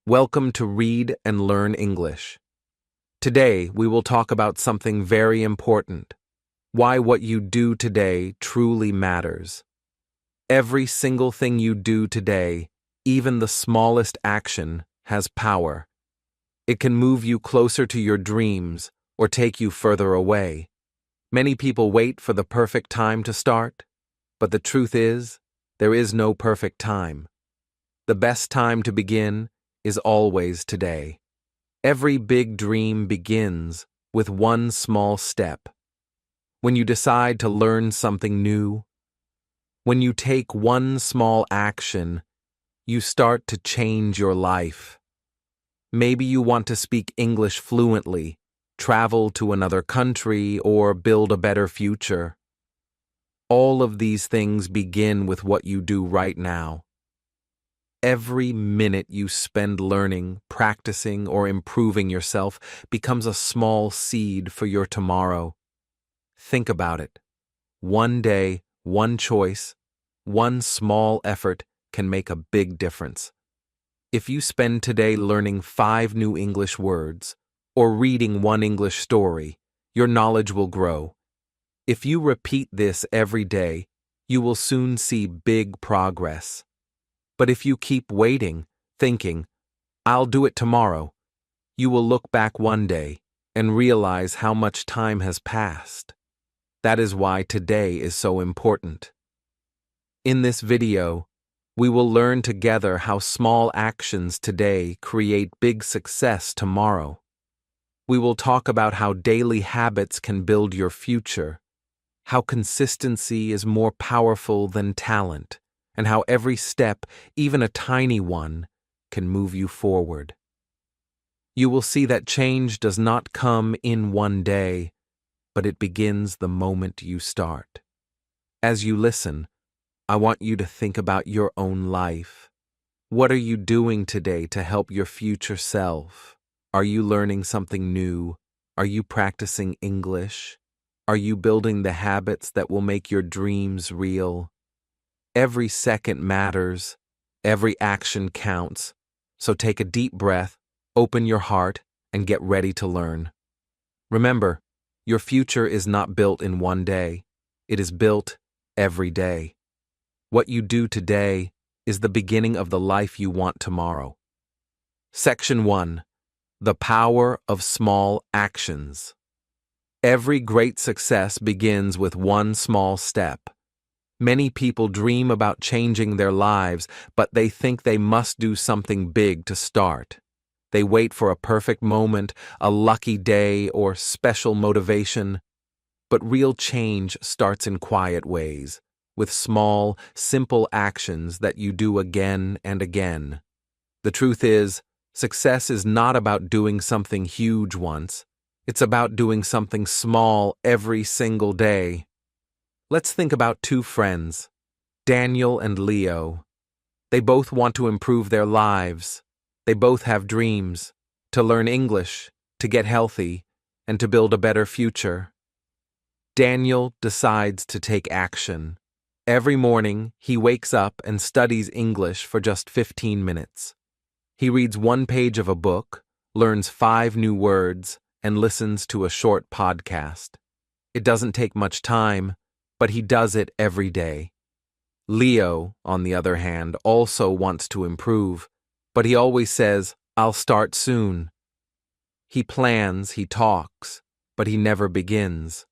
Welcome to Read and Learn English. Today, we will talk about something very important: why what you do today truly matters. Every single thing you do today, even the smallest action, has power. It can move you closer to your dreams or take you further away. Many people wait for the perfect time to start, but the truth is, there is no perfect time. The best time to begin is always today. Every big dream begins with one small step. When you decide to learn something new, when you take one small action, you start to change your life. Maybe you want to speak English fluently, travel to another country, or build a better future. All of these things begin with what you do right now. Every minute you spend learning, practicing, or improving yourself becomes a small seed for your tomorrow. Think about it. One day, one choice, one small effort can make a big difference. If you spend today learning 5 new English words or reading one English story, your knowledge will grow. If you repeat this every day, you will soon see big progress. But if you keep waiting, thinking, "I'll do it tomorrow," you will look back one day and realize how much time has passed. That is why today is so important. In this video, we will learn together how small actions today create big success tomorrow. We will talk about how daily habits can build your future, how consistency is more powerful than talent, and how every step, even a tiny one, can move you forward. You will see that change does not come in one day, but it begins the moment you start. As you listen, I want you to think about your own life. What are you doing today to help your future self? Are you learning something new? Are you practicing English? Are you building the habits that will make your dreams real? Every second matters, every action counts, so take a deep breath, open your heart, and get ready to learn. Remember, your future is not built in one day, it is built every day. What you do today is the beginning of the life you want tomorrow. Section 1. The Power of Small Actions. Every great success begins with one small step. Many people dream about changing their lives, but they think they must do something big to start. They wait for a perfect moment, a lucky day, or special motivation. But real change starts in quiet ways, with small, simple actions that you do again and again. The truth is, success is not about doing something huge once. It's about doing something small every single day. Let's think about 2 friends, Daniel and Leo. They both want to improve their lives. They both have dreams: to learn English, to get healthy, and to build a better future. Daniel decides to take action. Every morning, he wakes up and studies English for just 15 minutes. He reads 1 page of a book, learns 5 new words, and listens to a short podcast. It doesn't take much time, but he does it every day. Leo, on the other hand, also wants to improve, but he always says, "I'll start soon." He plans, he talks, but he never begins.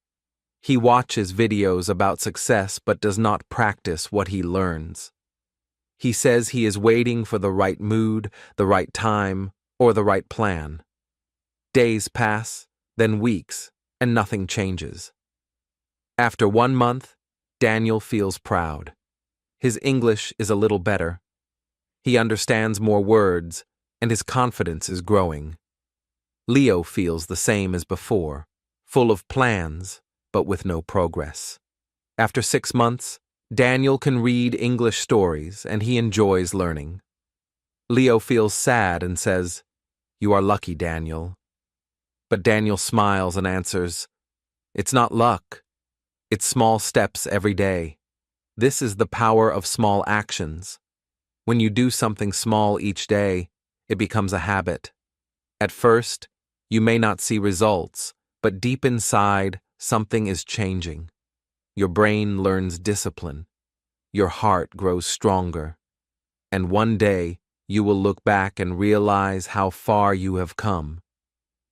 He watches videos about success but does not practice what he learns. He says he is waiting for the right mood, the right time, or the right plan. Days pass, then weeks, and nothing changes. After 1 month, Daniel feels proud. His English is a little better. He understands more words, and his confidence is growing. Leo feels the same as before, full of plans, but with no progress. After 6 months, Daniel can read English stories, and he enjoys learning. Leo feels sad and says, "You are lucky, Daniel." But Daniel smiles and answers, "It's not luck. It's small steps every day. This is the power of small actions. When you do something small each day, it becomes a habit. At first, you may not see results, but deep inside, something is changing. Your brain learns discipline. Your heart grows stronger. And one day, you will look back and realize how far you have come.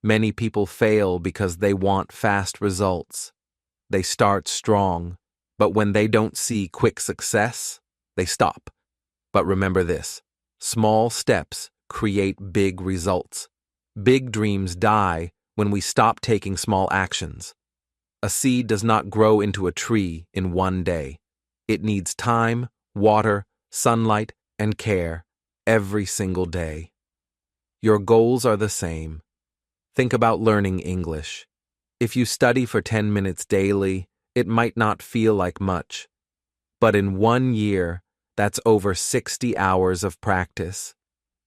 Many people fail because they want fast results. They start strong, but when they don't see quick success, they stop. But remember this: small steps create big results. Big dreams die when we stop taking small actions. A seed does not grow into a tree in one day. It needs time, water, sunlight, and care every single day. Your goals are the same. Think about learning English. If you study for 10 minutes daily, it might not feel like much. But in 1 year, that's over 60 hours of practice.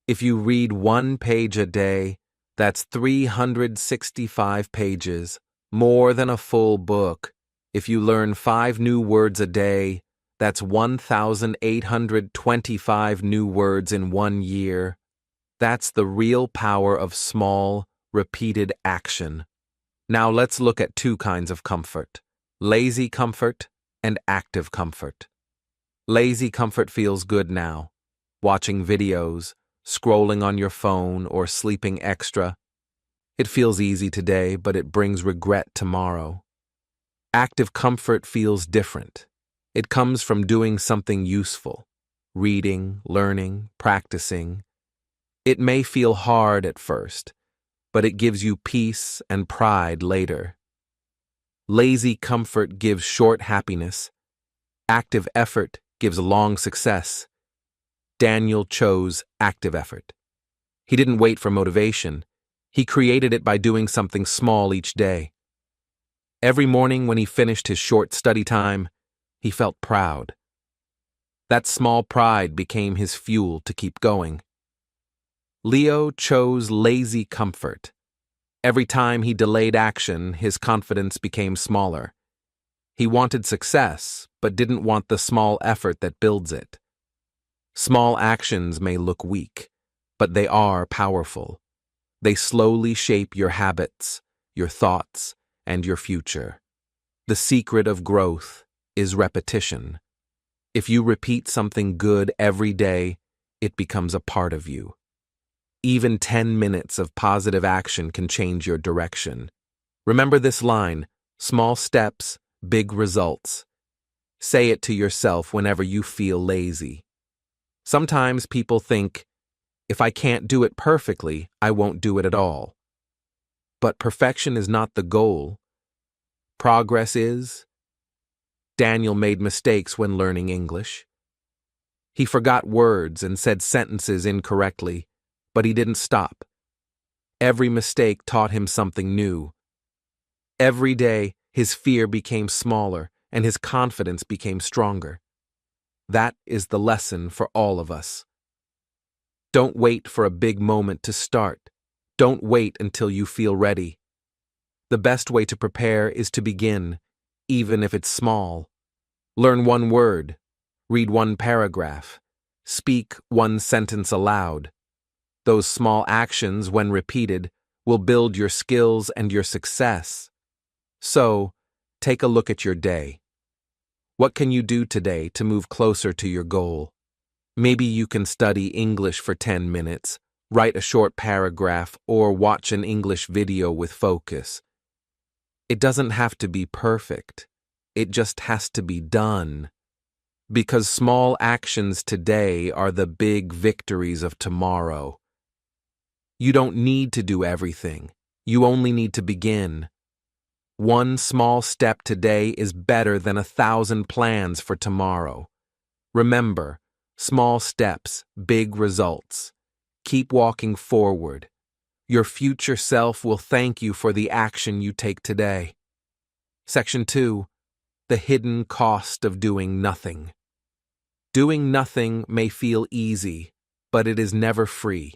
If you read 1 page a day, that's 365 pages, more than a full book. If you learn 5 new words a day, that's 1,825 new words in 1 year. That's the real power of small, repeated action. Now let's look at 2 kinds of comfort: lazy comfort and active comfort. Lazy comfort feels good now. Watching videos, scrolling on your phone, or sleeping extra. It feels easy today, but it brings regret tomorrow. Active comfort feels different. It comes from doing something useful: reading, learning, practicing. It may feel hard at first, but it gives you peace and pride later. Lazy comfort gives short happiness. Active effort gives long success. Daniel chose active effort. He didn't wait for motivation. He created it by doing something small each day. Every morning when he finished his short study time, he felt proud. That small pride became his fuel to keep going. Leo chose lazy comfort. Every time he delayed action, his confidence became smaller. He wanted success, but didn't want the small effort that builds it. Small actions may look weak, but they are powerful. They slowly shape your habits, your thoughts, and your future. The secret of growth is repetition. If you repeat something good every day, it becomes a part of you. Even 10 minutes of positive action can change your direction. Remember this line: small steps, big results. Say it to yourself whenever you feel lazy. Sometimes people think, if I can't do it perfectly, I won't do it at all. But perfection is not the goal. Progress is. Daniel made mistakes when learning English. He forgot words and said sentences incorrectly, but he didn't stop. Every mistake taught him something new. Every day, his fear became smaller and his confidence became stronger. That is the lesson for all of us. Don't wait for a big moment to start. Don't wait until you feel ready. The best way to prepare is to begin, even if it's small. Learn 1 word, read 1 paragraph, speak 1 sentence aloud. Those small actions, when repeated, will build your skills and your success. So, take a look at your day. What can you do today to move closer to your goal? Maybe you can study English for 10 minutes, write a short paragraph, or watch an English video with focus. It doesn't have to be perfect. It just has to be done. Because small actions today are the big victories of tomorrow. You don't need to do everything. You only need to begin. 1 small step today is better than 1,000 plans for tomorrow. Remember, small steps, big results. Keep walking forward. Your future self will thank you for the action you take today. Section 2. The hidden cost of doing nothing. Doing nothing may feel easy, but it is never free.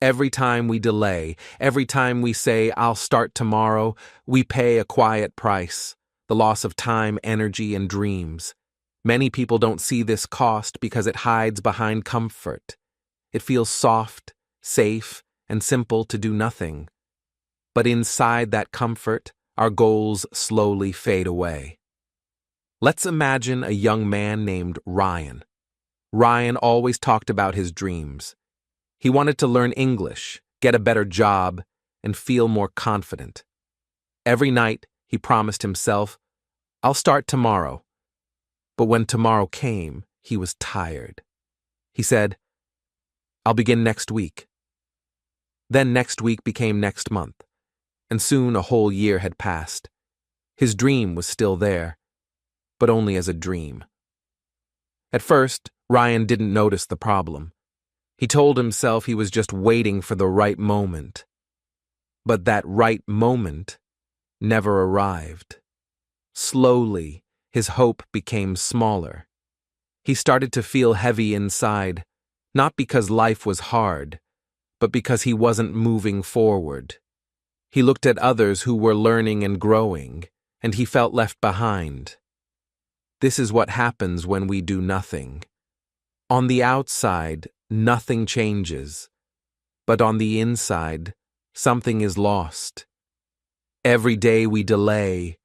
Every time we delay, every time we say, I'll start tomorrow, we pay a quiet price, the loss of time, energy, and dreams. Many people don't see this cost because it hides behind comfort. It feels soft, safe, and simple to do nothing. But inside that comfort, our goals slowly fade away. Let's imagine a young man named Ryan. Ryan always talked about his dreams. He wanted to learn English, get a better job, and feel more confident. Every night, he promised himself, "I'll start tomorrow." But when tomorrow came, he was tired. He said, "I'll begin next week." Then next week became next month, and soon a whole year had passed. His dream was still there, but only as a dream. At first, Ryan didn't notice the problem. He told himself he was just waiting for the right moment. But that right moment never arrived. Slowly, his hope became smaller. He started to feel heavy inside, not because life was hard, but because he wasn't moving forward. He looked at others who were learning and growing, and he felt left behind. This is what happens when we do nothing. On the outside, nothing changes, but on the inside, something is lost. Every day we delay,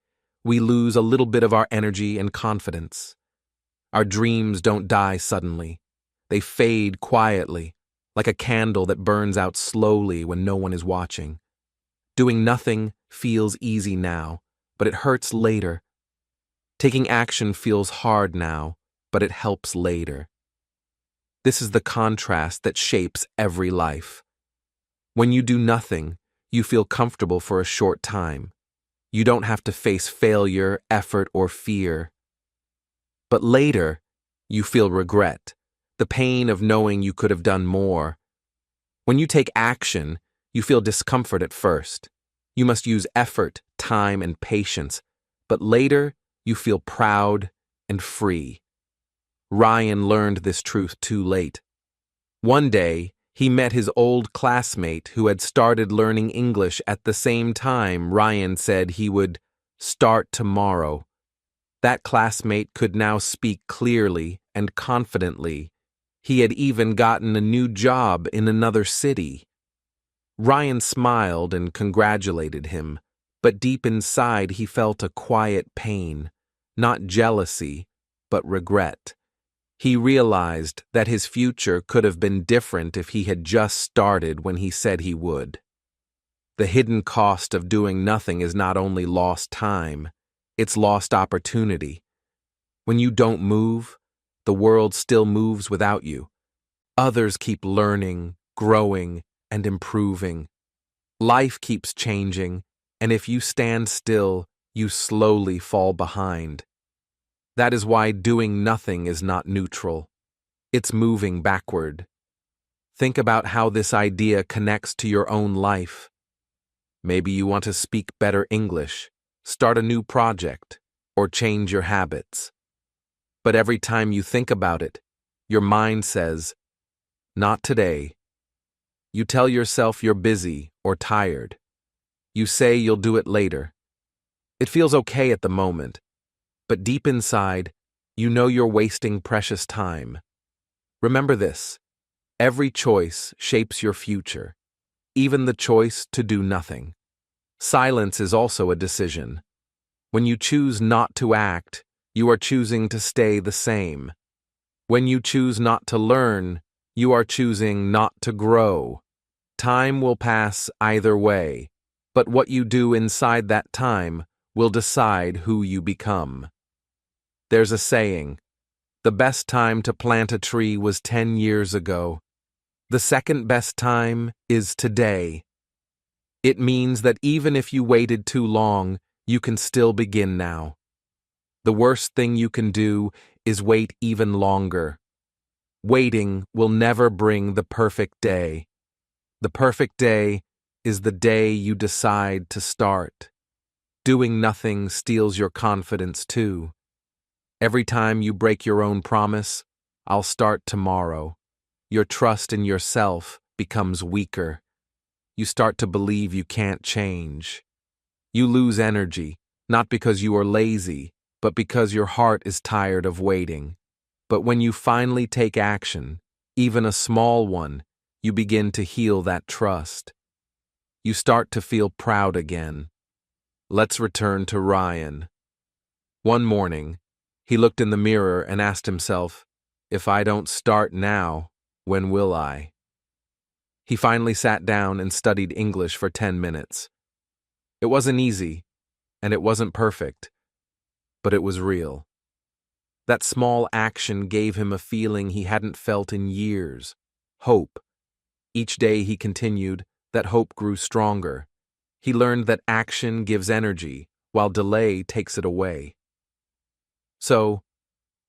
we lose a little bit of our energy and confidence. Our dreams don't die suddenly. They fade quietly, like a candle that burns out slowly when no one is watching. Doing nothing feels easy now, but it hurts later. Taking action feels hard now, but it helps later. This is the contrast that shapes every life. When you do nothing, you feel comfortable for a short time. You don't have to face failure, effort, or fear. But later, you feel regret, the pain of knowing you could have done more. When you take action, you feel discomfort at first. You must use effort, time, and patience, but later, you feel proud and free. Ryan learned this truth too late. One day, he met his old classmate who had started learning English at the same time Ryan said he would start tomorrow. That classmate could now speak clearly and confidently. He had even gotten a new job in another city. Ryan smiled and congratulated him, but deep inside he felt a quiet pain, not jealousy, but regret. He realized that his future could have been different if he had just started when he said he would. The hidden cost of doing nothing is not only lost time, it's lost opportunity. When you don't move, the world still moves without you. Others keep learning, growing, and improving. Life keeps changing, and if you stand still, you slowly fall behind. That is why doing nothing is not neutral. It's moving backward. Think about how this idea connects to your own life. Maybe you want to speak better English, start a new project, or change your habits. But every time you think about it, your mind says, "Not today." You tell yourself you're busy or tired. You say you'll do it later. It feels okay at the moment, but deep inside, you know you're wasting precious time. Remember this: every choice shapes your future, even the choice to do nothing. Silence is also a decision. When you choose not to act, you are choosing to stay the same. When you choose not to learn, you are choosing not to grow. Time will pass either way, but what you do inside that time will decide who you become. There's a saying, the best time to plant a tree was 10 years ago. The second best time is today. It means that even if you waited too long, you can still begin now. The worst thing you can do is wait even longer. Waiting will never bring the perfect day. The perfect day is the day you decide to start. Doing nothing steals your confidence too. Every time you break your own promise, "I'll start tomorrow," your trust in yourself becomes weaker. You start to believe you can't change. You lose energy, not because you are lazy, but because your heart is tired of waiting. But when you finally take action, even a small one, you begin to heal that trust. You start to feel proud again. Let's return to Ryan. One morning, he looked in the mirror and asked himself, "If I don't start now, when will I?" He finally sat down and studied English for 10 minutes. It wasn't easy, and it wasn't perfect, but it was real. That small action gave him a feeling he hadn't felt in years: hope. Each day he continued, that hope grew stronger. He learned that action gives energy, while delay takes it away. So,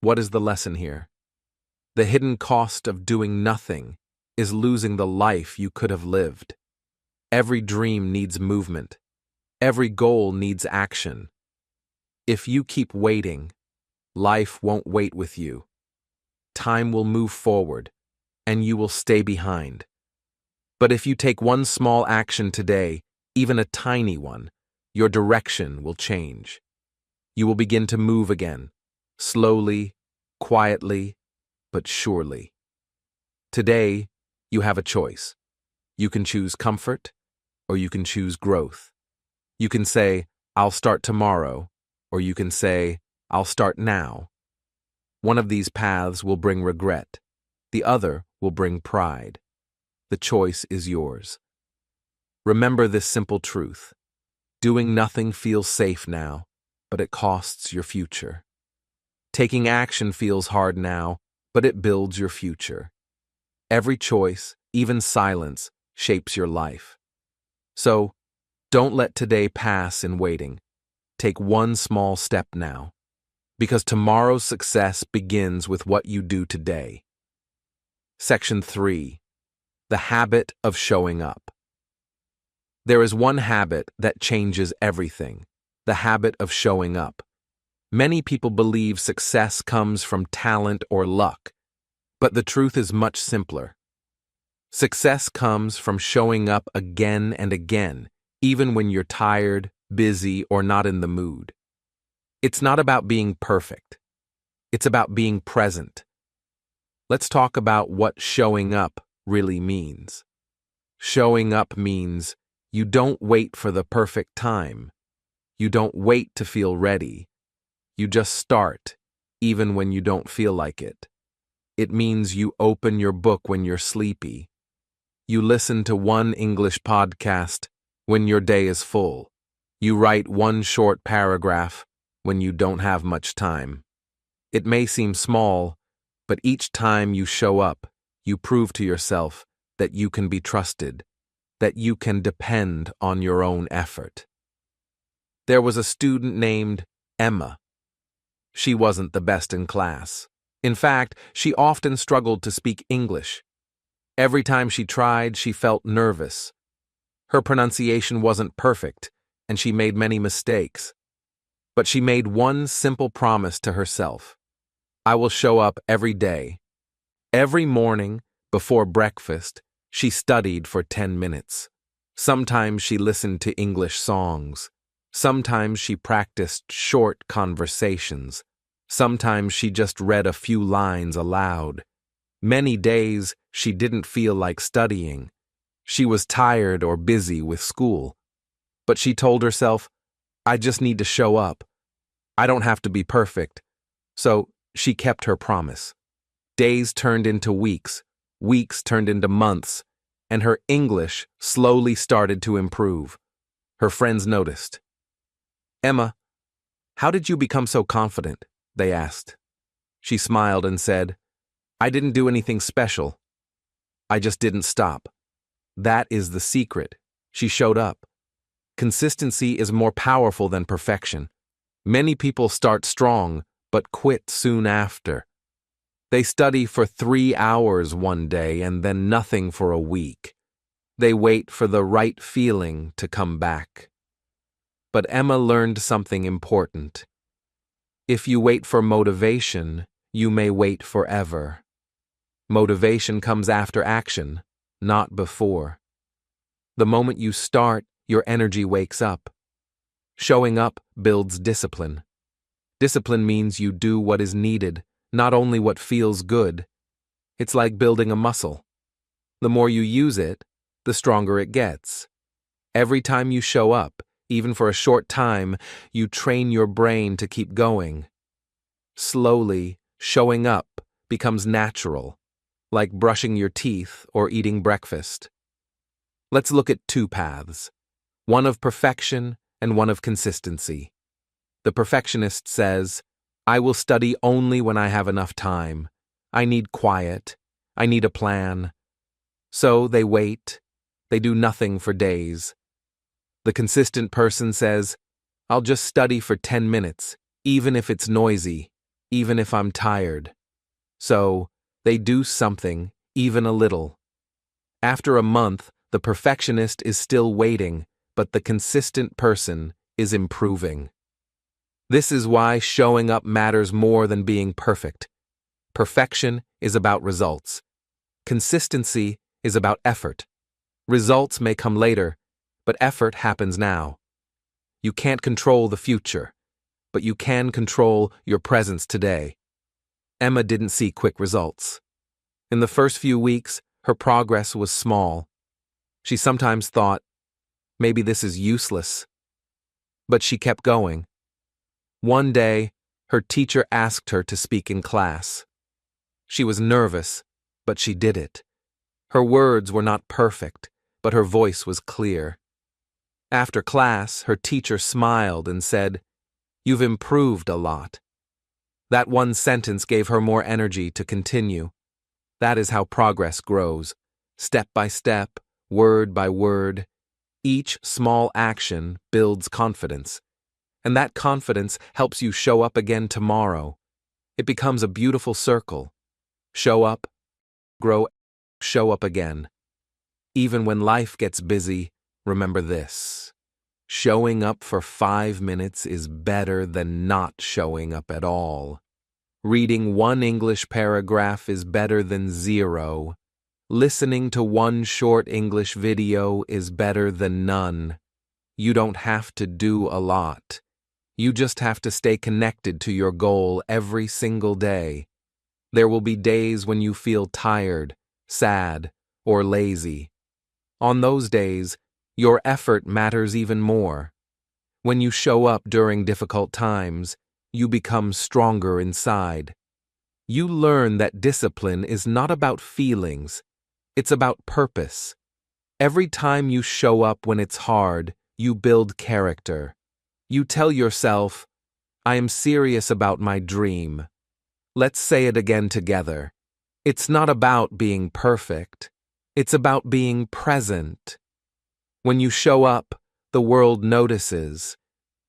what is the lesson here? The hidden cost of doing nothing is losing the life you could have lived. Every dream needs movement. Every goal needs action. If you keep waiting, life won't wait with you. Time will move forward, and you will stay behind. But if you take one small action today, even a tiny one, your direction will change. You will begin to move again, slowly, quietly, but surely. Today, you have a choice. You can choose comfort, or you can choose growth. You can say, "I'll start tomorrow," or you can say, "I'll start now." One of these paths will bring regret. The other will bring pride. The choice is yours. Remember this simple truth. Doing nothing feels safe now, but it costs your future. Taking action feels hard now, but it builds your future. Every choice, even silence, shapes your life. So, don't let today pass in waiting. Take one small step now, because tomorrow's success begins with what you do today. Section 3. The habit of showing up. There is one habit that changes everything: the habit of showing up. Many people believe success comes from talent or luck, but the truth is much simpler. Success comes from showing up again and again, even when you're tired, busy, or not in the mood. It's not about being perfect. It's about being present. Let's talk about what showing up really means. Showing up means you don't wait for the perfect time. You don't wait to feel ready. You just start, even when you don't feel like it. It means you open your book when you're sleepy. You listen to one English podcast when your day is full. You write one short paragraph when you don't have much time. It may seem small, but each time you show up, you prove to yourself that you can be trusted, that you can depend on your own effort. There was a student named Emma. She wasn't the best in class. In fact, she often struggled to speak English. Every time she tried, she felt nervous. Her pronunciation wasn't perfect, and she made many mistakes. But she made one simple promise to herself: I will show up every day. Every morning, before breakfast, she studied for 10 minutes. Sometimes she listened to English songs. Sometimes she practiced short conversations. Sometimes she just read a few lines aloud. Many days, she didn't feel like studying. She was tired or busy with school. But she told herself, I just need to show up. I don't have to be perfect. So she kept her promise. Days turned into weeks. Weeks turned into months. And her English slowly started to improve. Her friends noticed. Emma, how did you become so confident? They asked. She smiled and said, I didn't do anything special. I just didn't stop. That is the secret. She showed up. Consistency is more powerful than perfection. Many people start strong, but quit soon after. They study for 3 hours one day and then nothing for a week. They wait for the right feeling to come back. But Emma learned something important. If you wait for motivation, you may wait forever. Motivation comes after action, not before. The moment you start, your energy wakes up. Showing up builds discipline. Discipline means you do what is needed, not only what feels good. It's like building a muscle. The more you use it, the stronger it gets. Every time you show up, even for a short time, you train your brain to keep going. Slowly, showing up becomes natural, like brushing your teeth or eating breakfast. Let's look at two paths, one of perfection and one of consistency. The perfectionist says, I will study only when I have enough time. I need quiet. I need a plan. So they wait. They do nothing for days. The consistent person says, I'll just study for 10 minutes, even if it's noisy, even if I'm tired. So they do something, even a little. After a month, the perfectionist is still waiting, but the consistent person is improving. This is why showing up matters more than being perfect. Perfection is about results. Consistency is about effort. Results may come later, but effort happens now. You can't control the future, but you can control your presence today. Emma didn't see quick results. In the first few weeks, her progress was small. She sometimes thought, maybe this is useless. But she kept going. One day, her teacher asked her to speak in class. She was nervous, but she did it. Her words were not perfect, but her voice was clear. After class, her teacher smiled and said, You've improved a lot. That one sentence gave her more energy to continue. That is how progress grows, step by step, word by word. Each small action builds confidence, and that confidence helps you show up again tomorrow. It becomes a beautiful circle. Show up, grow, show up again. Even when life gets busy, remember this. Showing up for 5 minutes is better than not showing up at all. Reading one English paragraph is better than 0. Listening to one short English video is better than none. You don't have to do a lot. You just have to stay connected to your goal every single day. There will be days when you feel tired, sad, or lazy. On those days, your effort matters even more. When you show up during difficult times, you become stronger inside. You learn that discipline is not about feelings, it's about purpose. Every time you show up when it's hard, you build character. You tell yourself, I am serious about my dream. Let's say it again together. It's not about being perfect. It's about being present. When you show up, the world notices.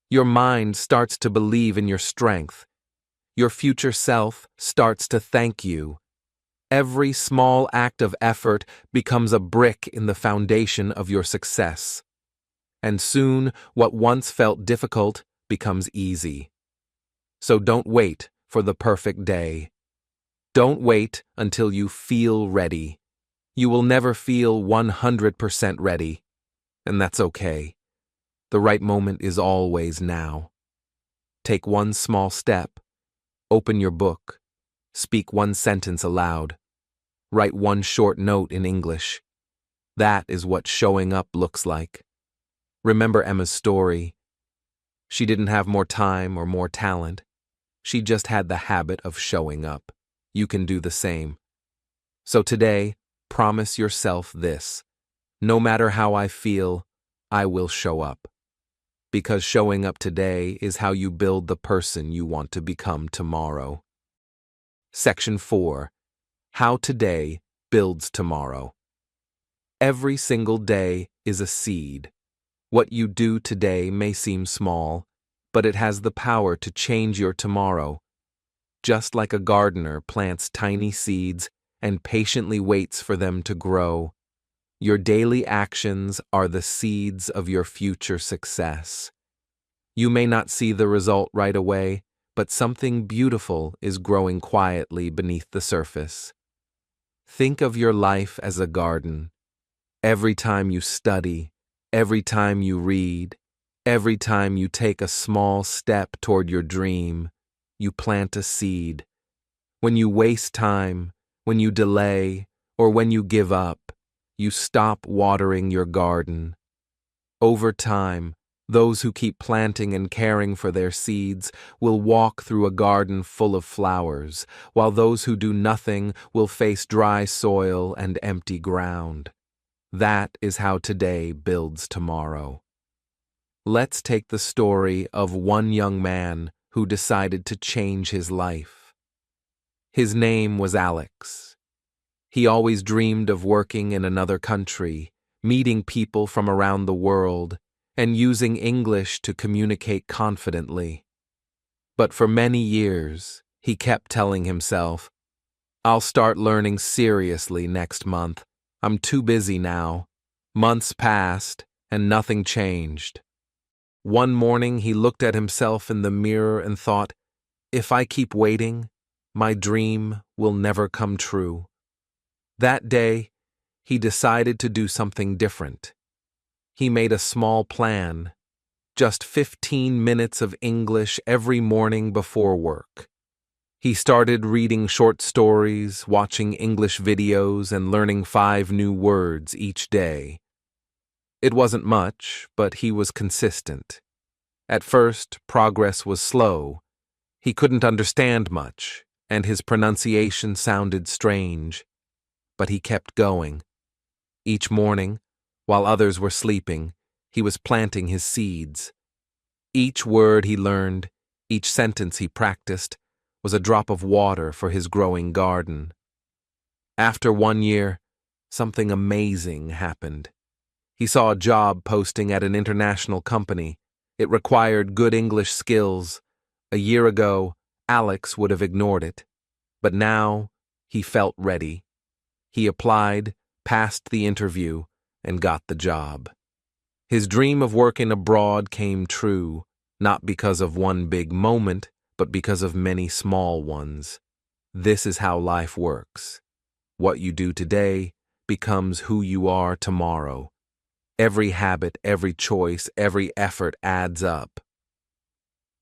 Your mind starts to believe in your strength. Your future self starts to thank you. Every small act of effort becomes a brick in the foundation of your success. And soon, what once felt difficult becomes easy. So don't wait for the perfect day. Don't wait until you feel ready. You will never feel 100% ready, and that's okay. The right moment is always now. Take one small step. Open your book. Speak one sentence aloud. Write one short note in English. That is what showing up looks like. Remember Emma's story. She didn't have more time or more talent. She just had the habit of showing up. You can do the same. So today, promise yourself this. No matter how I feel, I will show up. Because showing up today is how you build the person you want to become tomorrow. Section 4. How today builds tomorrow. Every single day is a seed. What you do today may seem small, but it has the power to change your tomorrow. Just like a gardener plants tiny seeds and patiently waits for them to grow, your daily actions are the seeds of your future success. You may not see the result right away, but something beautiful is growing quietly beneath the surface. Think of your life as a garden. Every time you study, every time you read, every time you take a small step toward your dream, you plant a seed. When you waste time, when you delay, or when you give up, you stop watering your garden. Over time, those who keep planting and caring for their seeds will walk through a garden full of flowers, while those who do nothing will face dry soil and empty ground. That is how today builds tomorrow. Let's take the story of one young man who decided to change his life. His name was Alex. He always dreamed of working in another country, meeting people from around the world, and using English to communicate confidently. But for many years, he kept telling himself, "I'll start learning seriously next month. I'm too busy now." Months passed, and nothing changed. One morning, he looked at himself in the mirror and thought, "If I keep waiting, my dream will never come true." That day, he decided to do something different. He made a small plan, just 15 minutes of English every morning before work. He started reading short stories, watching English videos, and learning 5 new words each day. It wasn't much, but he was consistent. At first, progress was slow. He couldn't understand much, and his pronunciation sounded strange. But he kept going. Each morning, while others were sleeping, he was planting his seeds. Each word he learned, each sentence he practiced, was a drop of water for his growing garden. After 1 year, something amazing happened. He saw a job posting at an international company. It required good English skills. A year ago, Alex would have ignored it. But now, he felt ready. He applied, passed the interview, and got the job. His dream of working abroad came true, not because of one big moment, but because of many small ones. This is how life works. What you do today becomes who you are tomorrow. Every habit, every choice, every effort adds up.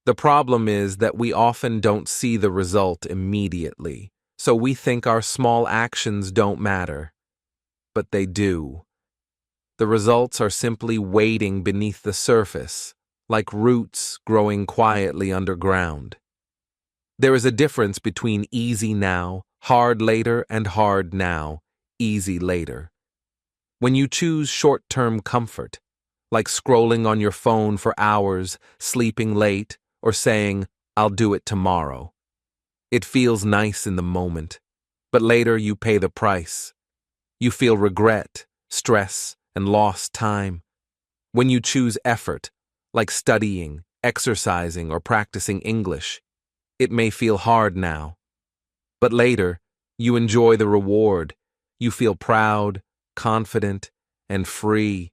The problem is that we often don't see the result immediately, so we think our small actions don't matter. But they do. The results are simply waiting beneath the surface, like roots growing quietly underground. There is a difference between easy now, hard later, and hard now, easy later. When you choose short-term comfort, like scrolling on your phone for hours, sleeping late, or saying, "I'll do it tomorrow," it feels nice in the moment, but later you pay the price. You feel regret, stress, and lost time. When you choose effort, like studying, exercising, or practicing English, it may feel hard now. But later, you enjoy the reward. You feel proud, confident, and free.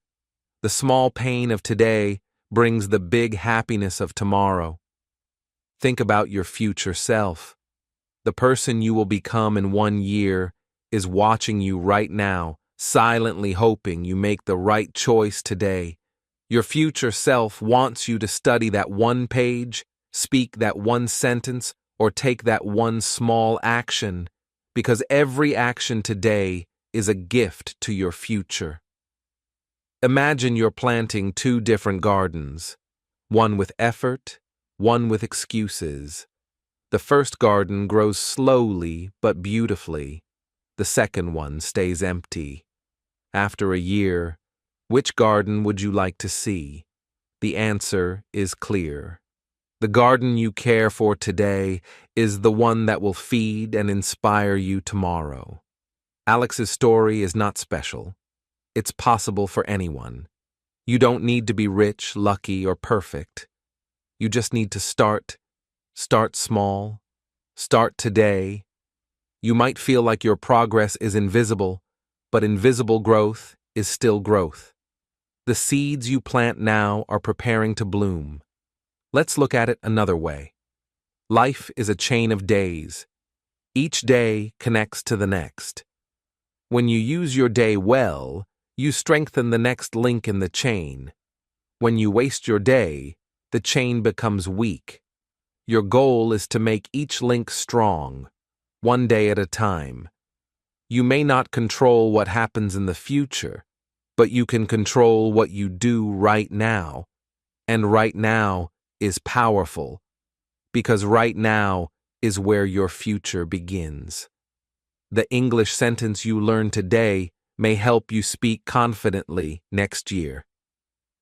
The small pain of today brings the big happiness of tomorrow. Think about your future self. The person you will become in 1 year is watching you right now, silently hoping you make the right choice today. Your future self wants you to study that one page, speak that one sentence, or take that one small action, because every action today is a gift to your future. Imagine you're planting 2 different gardens, one with effort, one with excuses. The first garden grows slowly but beautifully. The second one stays empty. After a year, which garden would you like to see? The answer is clear. The garden you care for today is the one that will feed and inspire you tomorrow. Alex's story is not special. It's possible for anyone. You don't need to be rich, lucky, or perfect. You just need to start small, start today. You might feel like your progress is invisible, but invisible growth is still growth. The seeds you plant now are preparing to bloom. Let's look at it another way. Life is a chain of days. Each day connects to the next. When you use your day well, you strengthen the next link in the chain. When you waste your day, the chain becomes weak. Your goal is to make each link strong, one day at a time. You may not control what happens in the future, but you can control what you do right now. And right now is powerful, because right now is where your future begins. The English sentence you learn today may help you speak confidently next year.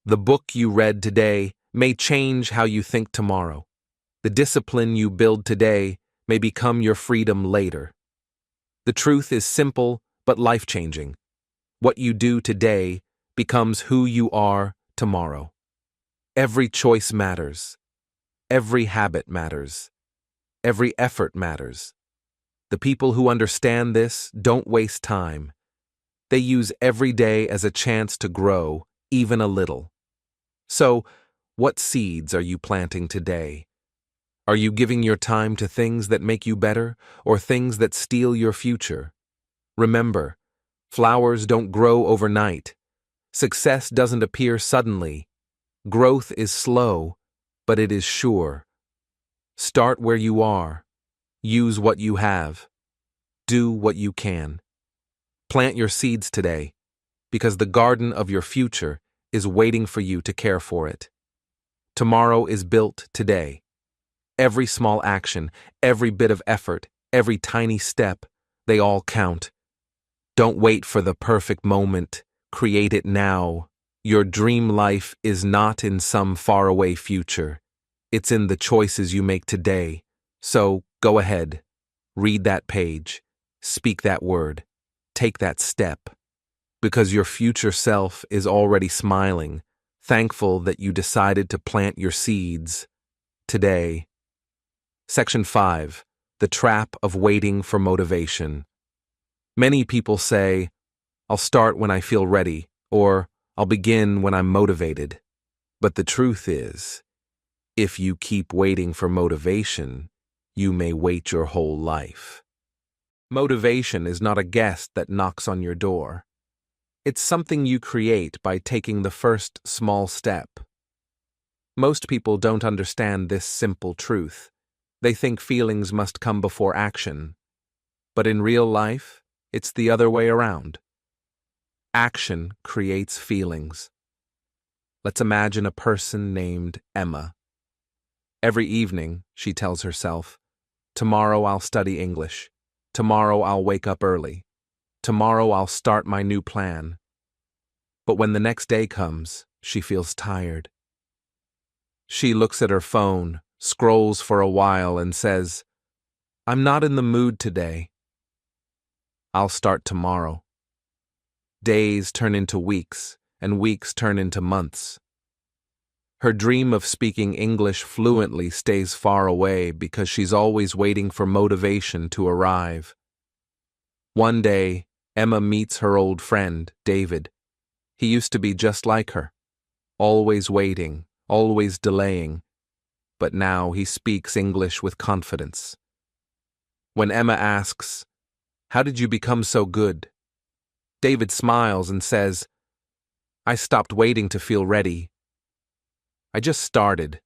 The book you read today may change how you think tomorrow. The discipline you build today may become your freedom later. The truth is simple but life-changing. What you do today becomes who you are tomorrow. Every choice matters. Every habit matters. Every effort matters. The people who understand this don't waste time. They use every day as a chance to grow, even a little. So, what seeds are you planting today? Are you giving your time to things that make you better or things that steal your future? Remember, flowers don't grow overnight. Success doesn't appear suddenly. Growth is slow, but it is sure. Start where you are. Use what you have. Do what you can. Plant your seeds today, because the garden of your future is waiting for you to care for it. Tomorrow is built today. Every small action, every bit of effort, every tiny step, they all count. Don't wait for the perfect moment. Create it now. Your dream life is not in some faraway future. It's in the choices you make today. So, go ahead. Read that page. Speak that word. Take that step. Because your future self is already smiling, thankful that you decided to plant your seeds today. Section 5. The Trap of Waiting for Motivation. Many people say, I'll start when I feel ready, or I'll begin when I'm motivated. But the truth is, if you keep waiting for motivation, you may wait your whole life. Motivation is not a guest that knocks on your door. It's something you create by taking the first small step. Most people don't understand this simple truth. They think feelings must come before action. But in real life, it's the other way around. Action creates feelings. Let's imagine a person named Emma. Every evening, she tells herself, tomorrow I'll study English. Tomorrow I'll wake up early. Tomorrow I'll start my new plan. But when the next day comes, she feels tired. She looks at her phone, scrolls for a while, and says, I'm not in the mood today. I'll start tomorrow. Days turn into weeks, and weeks turn into months. Her dream of speaking English fluently stays far away because she's always waiting for motivation to arrive. One day, Emma meets her old friend, David. He used to be just like her, always waiting, always delaying, but now he speaks English with confidence. When Emma asks, How did you become so good? David smiles and says, I stopped waiting to feel ready. I just started.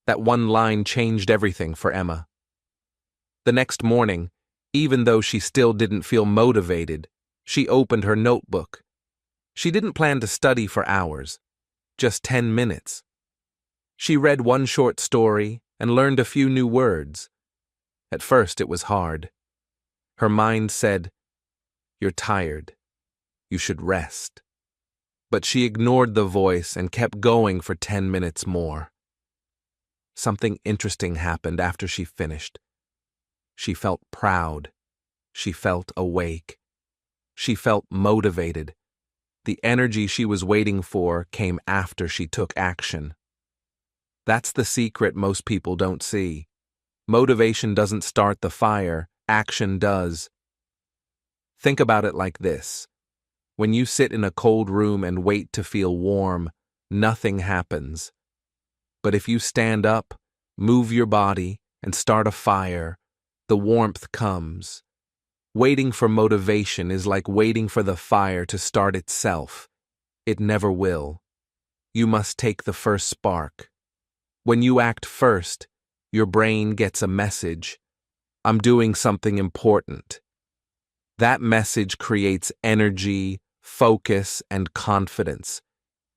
That one line changed everything for Emma. The next morning, even though she still didn't feel motivated, she opened her notebook. She didn't plan to study for hours, just 10 minutes. She read one short story and learned a few new words. At first it was hard. Her mind said, You're tired. You should rest. But she ignored the voice and kept going for 10 minutes more. Something interesting happened after she finished. She felt proud. She felt awake. She felt motivated. The energy she was waiting for came after she took action. That's the secret most people don't see. Motivation doesn't start the fire, action does. Think about it like this. When you sit in a cold room and wait to feel warm, nothing happens. But if you stand up, move your body, and start a fire, the warmth comes. Waiting for motivation is like waiting for the fire to start itself. It never will. You must take the first spark. When you act first, your brain gets a message. I'm doing something important. That message creates energy, focus, and confidence.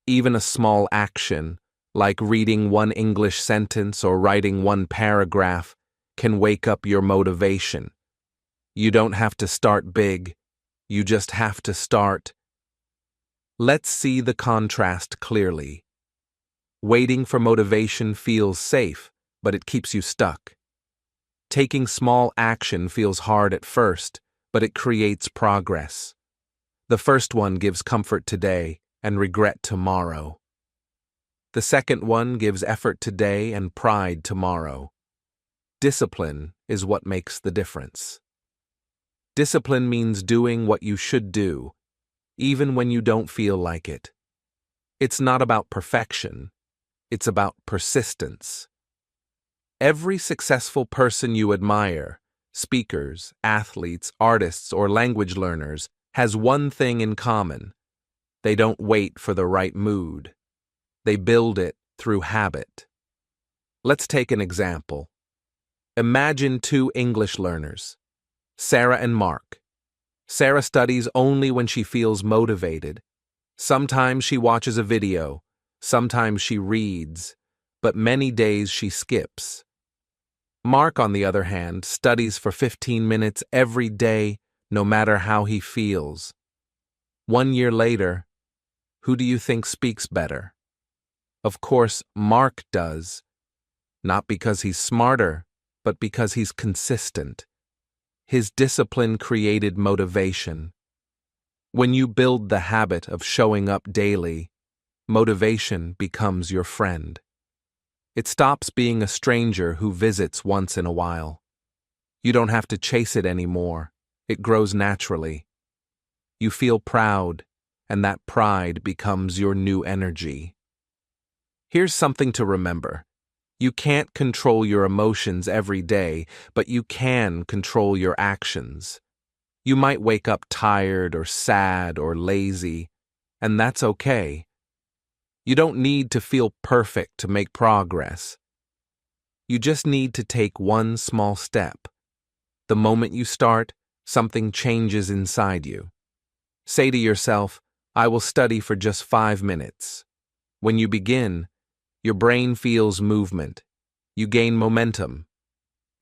Even a small action, like reading one English sentence or writing one paragraph, can wake up your motivation. You don't have to start big, you just have to start. Let's see the contrast clearly. Waiting for motivation feels safe, but it keeps you stuck. Taking small action feels hard at first, but it creates progress. The first one gives comfort today and regret tomorrow. The second one gives effort today and pride tomorrow. Discipline is what makes the difference. Discipline means doing what you should do, even when you don't feel like it. It's not about perfection, it's about persistence. Every successful person you admire, speakers, athletes, artists, or language learners, has one thing in common. They don't wait for the right mood. They build it through habit. Let's take an example. Imagine two English learners, Sarah and Mark. Sarah studies only when she feels motivated. Sometimes she watches a video, sometimes she reads, but many days she skips. Mark, on the other hand, studies for 15 minutes every day, no matter how he feels. 1 year later, who do you think speaks better? Of course, Mark does. Not because he's smarter, but because he's consistent. His discipline created motivation. When you build the habit of showing up daily, motivation becomes your friend. It stops being a stranger who visits once in a while. You don't have to chase it anymore. It grows naturally. You feel proud, and that pride becomes your new energy. Here's something to remember. You can't control your emotions every day, but you can control your actions. You might wake up tired or sad or lazy, and that's okay. You don't need to feel perfect to make progress. You just need to take one small step. The moment you start, something changes inside you. Say to yourself, I will study for just 5 minutes. When you begin, your brain feels movement. You gain momentum.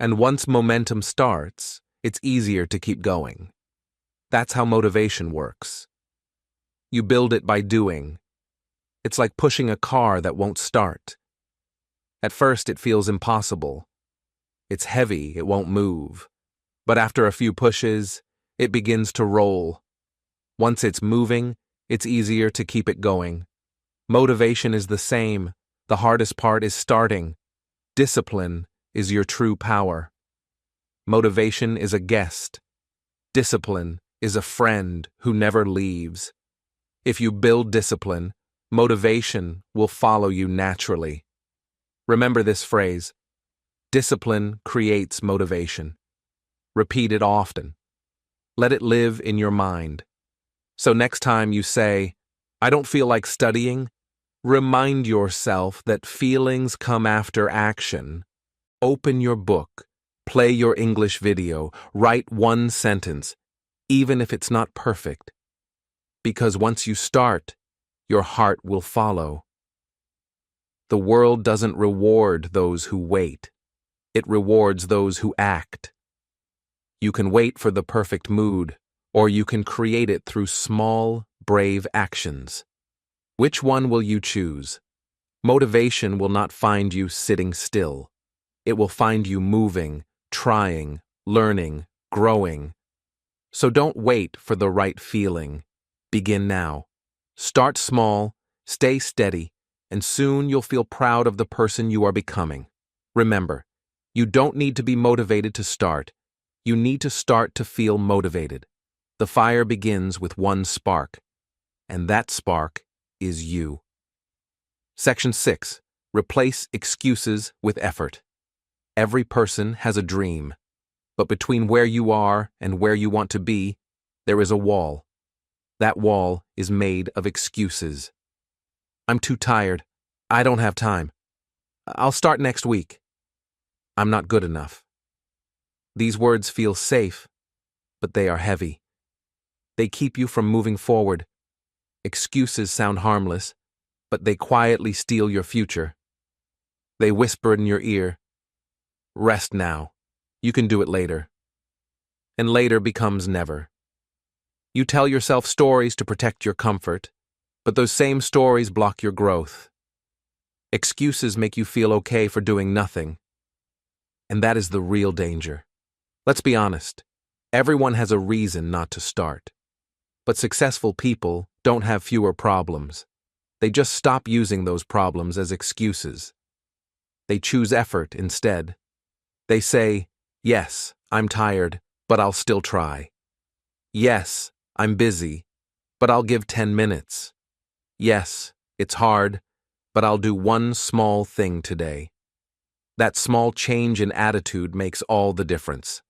And once momentum starts, it's easier to keep going. That's how motivation works. You build it by doing. It's like pushing a car that won't start. At first, it feels impossible. It's heavy, it won't move. But after a few pushes, it begins to roll. Once it's moving, it's easier to keep it going. Motivation is the same. The hardest part is starting. Discipline is your true power. Motivation is a guest. Discipline is a friend who never leaves. If you build discipline, motivation will follow you naturally. Remember this phrase: discipline creates motivation. Repeat it often. Let it live in your mind. So next time you say, I don't feel like studying, remind yourself that feelings come after action. Open your book, play your English video, write one sentence, even if it's not perfect. Because once you start, your heart will follow. The world doesn't reward those who wait. It rewards those who act. You can wait for the perfect mood, or you can create it through small, brave actions. Which one will you choose? Motivation will not find you sitting still. It will find you moving, trying, learning, growing. So don't wait for the right feeling. Begin now. Start small, stay steady, and soon you'll feel proud of the person you are becoming. Remember, you don't need to be motivated to start. You need to start to feel motivated. The fire begins with one spark, and that spark is you. Section 6. Replace excuses with effort. Every person has a dream, but between where you are and where you want to be, there is a wall. That wall is made of excuses. I'm too tired. I don't have time. I'll start next week. I'm not good enough. These words feel safe, but they are heavy. They keep you from moving forward. Excuses sound harmless, but they quietly steal your future. They whisper in your ear, "Rest now. You can do it later." And later becomes never. You tell yourself stories to protect your comfort, but those same stories block your growth. Excuses make you feel okay for doing nothing. And that is the real danger. Let's be honest. Everyone has a reason not to start. But successful people don't have fewer problems. They just stop using those problems as excuses. They choose effort instead. They say, "Yes, I'm tired, but I'll still try. Yes, I'm busy, but I'll give 10 minutes. Yes, it's hard, but I'll do one small thing today." That small change in attitude makes all the difference.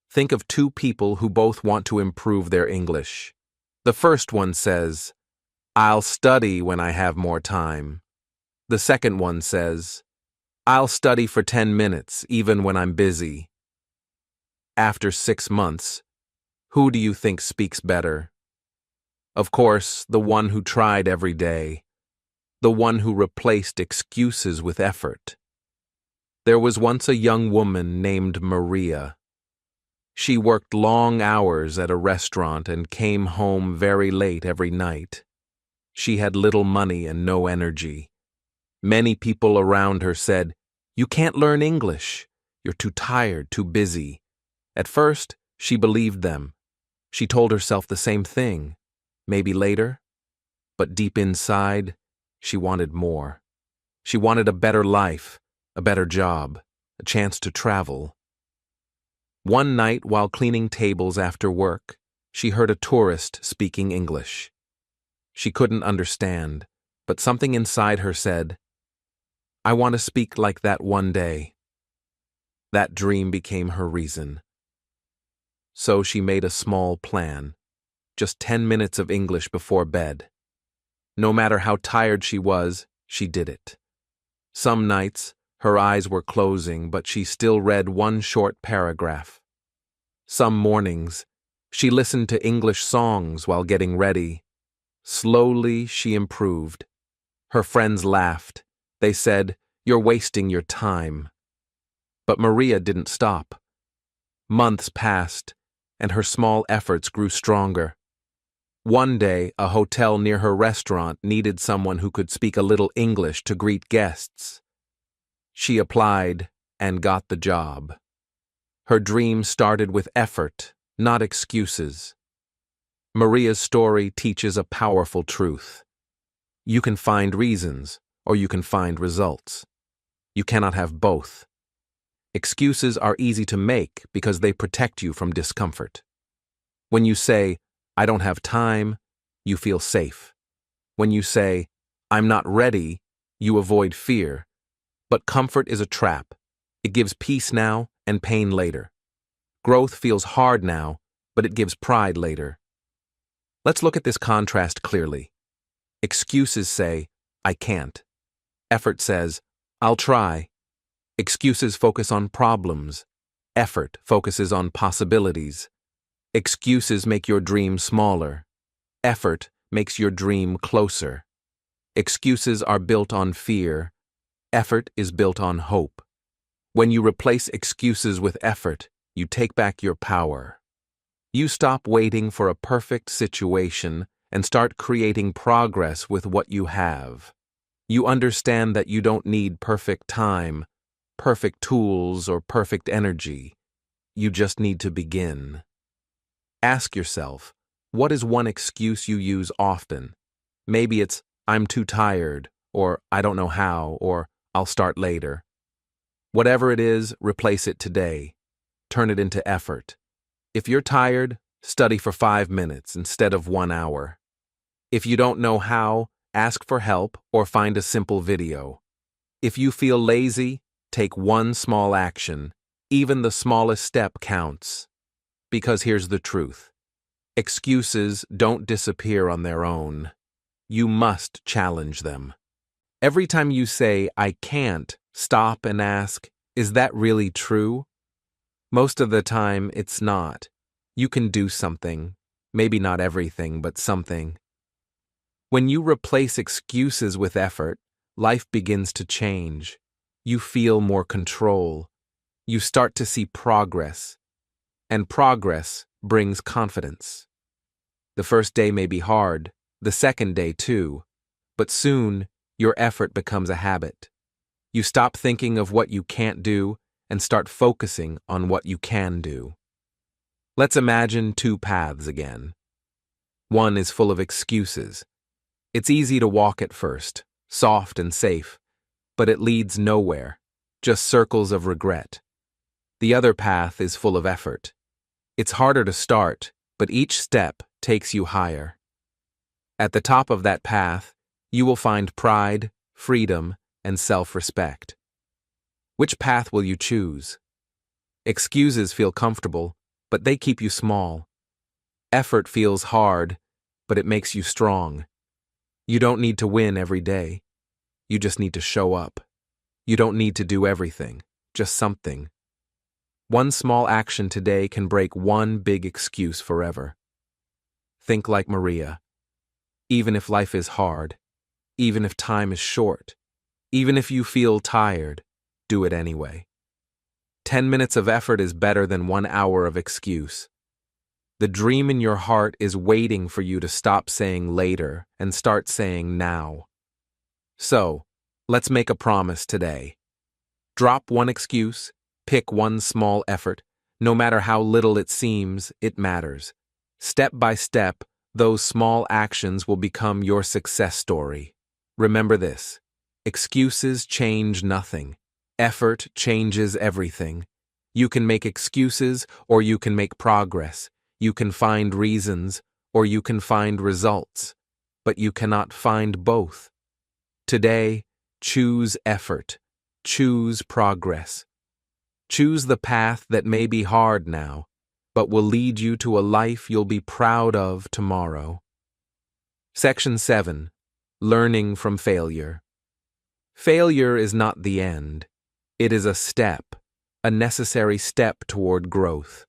Think of two people who both want to improve their English. The first one says, "I'll study when I have more time." The second one says, "I'll study for 10 minutes, even when I'm busy." After 6 months, who do you think speaks better? Of course, the one who tried every day. The one who replaced excuses with effort. There was once a young woman named Maria. She worked long hours at a restaurant and came home very late every night. She had little money and no energy. Many people around her said, "You can't learn English. You're too tired, too busy." At first, she believed them. She told herself the same thing, maybe later. But deep inside, she wanted more. She wanted a better life, a better job, a chance to travel. One night while cleaning tables after work, she heard a tourist speaking English. She couldn't understand, but something inside her said, "I want to speak like that one day." That dream became her reason. So she made a small plan, just 10 minutes of English before bed. No matter how tired she was, she did it. Some nights, her eyes were closing, but she still read one short paragraph. Some mornings, she listened to English songs while getting ready. Slowly, she improved. Her friends laughed. They said, "You're wasting your time." But Maria didn't stop. Months passed, and her small efforts grew stronger. One day, a hotel near her restaurant needed someone who could speak a little English to greet guests. She applied and got the job. Her dream started with effort, not excuses. Maria's story teaches a powerful truth. You can find reasons, or you can find results. You cannot have both. Excuses are easy to make because they protect you from discomfort. When you say, "I don't have time," you feel safe. When you say, "I'm not ready," you avoid fear. But comfort is a trap. It gives peace now and pain later. Growth feels hard now, but it gives pride later. Let's look at this contrast clearly. Excuses say, "I can't." Effort says, "I'll try." Excuses focus on problems. Effort focuses on possibilities. Excuses make your dream smaller. Effort makes your dream closer. Excuses are built on fear. Effort is built on hope. When you replace excuses with effort, you take back your power. You stop waiting for a perfect situation and start creating progress with what you have. You understand that you don't need perfect time, perfect tools, or perfect energy. You just need to begin. Ask yourself, what is one excuse you use often? Maybe it's, "I'm too tired," or "I don't know how," or "I'll start later." Whatever it is, replace it today. Turn it into effort. If you're tired, study for 5 minutes instead of 1 hour. If you don't know how, ask for help or find a simple video. If you feel lazy, take one small action. Even the smallest step counts. Because here's the truth. Excuses don't disappear on their own. You must challenge them. Every time you say, "I can't," stop and ask, "Is that really true?" Most of the time, it's not. You can do something. Maybe not everything, but something. When you replace excuses with effort, life begins to change. You feel more control. You start to see progress. And progress brings confidence. The first day may be hard, the second day too, but soon your effort becomes a habit. You stop thinking of what you can't do and start focusing on what you can do. Let's imagine two paths again. One is full of excuses. It's easy to walk at first, soft and safe, but it leads nowhere, just circles of regret. The other path is full of effort. It's harder to start, but each step takes you higher. At the top of that path, you will find pride, freedom, and self-respect. Which path will you choose? Excuses feel comfortable, but they keep you small. Effort feels hard, but it makes you strong. You don't need to win every day. You just need to show up. You don't need to do everything, just something. One small action today can break one big excuse forever. Think like Maria. Even if life is hard, even if time is short, even if you feel tired, do it anyway. 10 minutes of effort is better than 1 hour of excuse. The dream in your heart is waiting for you to stop saying later and start saying now. So, let's make a promise today. Drop one excuse, pick one small effort. No matter how little it seems, it matters. Step by step, those small actions will become your success story. Remember this: excuses change nothing. Effort changes everything. You can make excuses or you can make progress. You can find reasons or you can find results, but you cannot find both. Today, choose effort. Choose progress. Choose the path that may be hard now, but will lead you to a life you'll be proud of tomorrow. Section 7. Learning from failure. Failure is not the end. It is a step, a necessary step toward growth.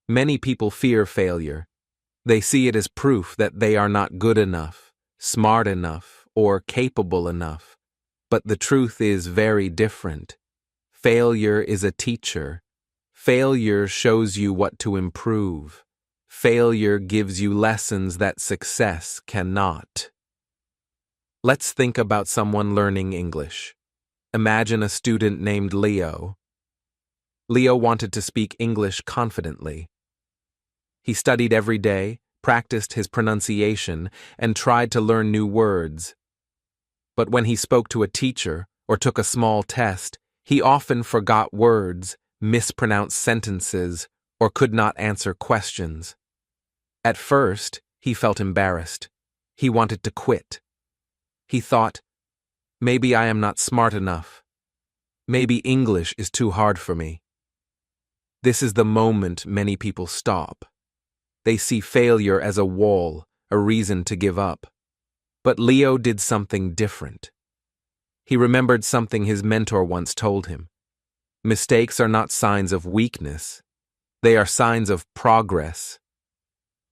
Many people fear failure. They see it as proof that they are not good enough, smart enough, or capable enough. But the truth is very different. Failure is a teacher. Failure shows you what to improve. Failure gives you lessons that success cannot. Let's think about someone learning English. Imagine a student named Leo. Leo wanted to speak English confidently. He studied every day, practiced his pronunciation, and tried to learn new words. But when he spoke to a teacher or took a small test, he often forgot words, mispronounced sentences, or could not answer questions. At first, he felt embarrassed. He wanted to quit. He thought, maybe I am not smart enough. Maybe English is too hard for me. This is the moment many people stop. They see failure as a wall, a reason to give up. But Leo did something different. He remembered something his mentor once told him. Mistakes are not signs of weakness. They are signs of progress.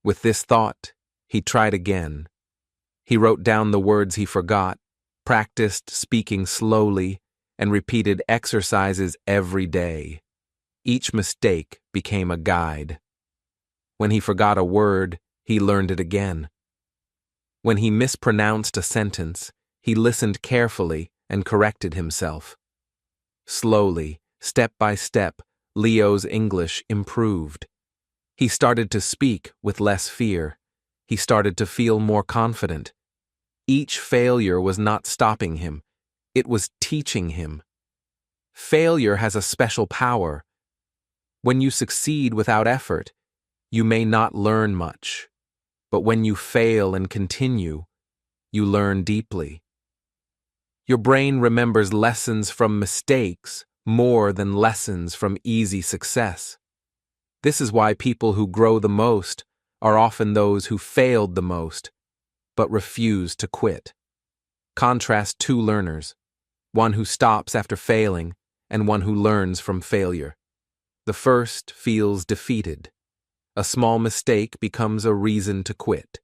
With this thought, he tried again. He wrote down the words he forgot, practiced speaking slowly, and repeated exercises every day. Each mistake became a guide. When he forgot a word, he learned it again. When he mispronounced a sentence, he listened carefully and corrected himself. Slowly, step by step, Leo's English improved. He started to speak with less fear. He started to feel more confident. Each failure was not stopping him. It was teaching him. Failure has a special power. When you succeed without effort, you may not learn much. But when you fail and continue, you learn deeply. Your brain remembers lessons from mistakes more than lessons from easy success. This is why people who grow the most are often those who failed the most, but refuse to quit. Contrast two learners, one who stops after failing and one who learns from failure. The first feels defeated. A small mistake becomes a reason to quit.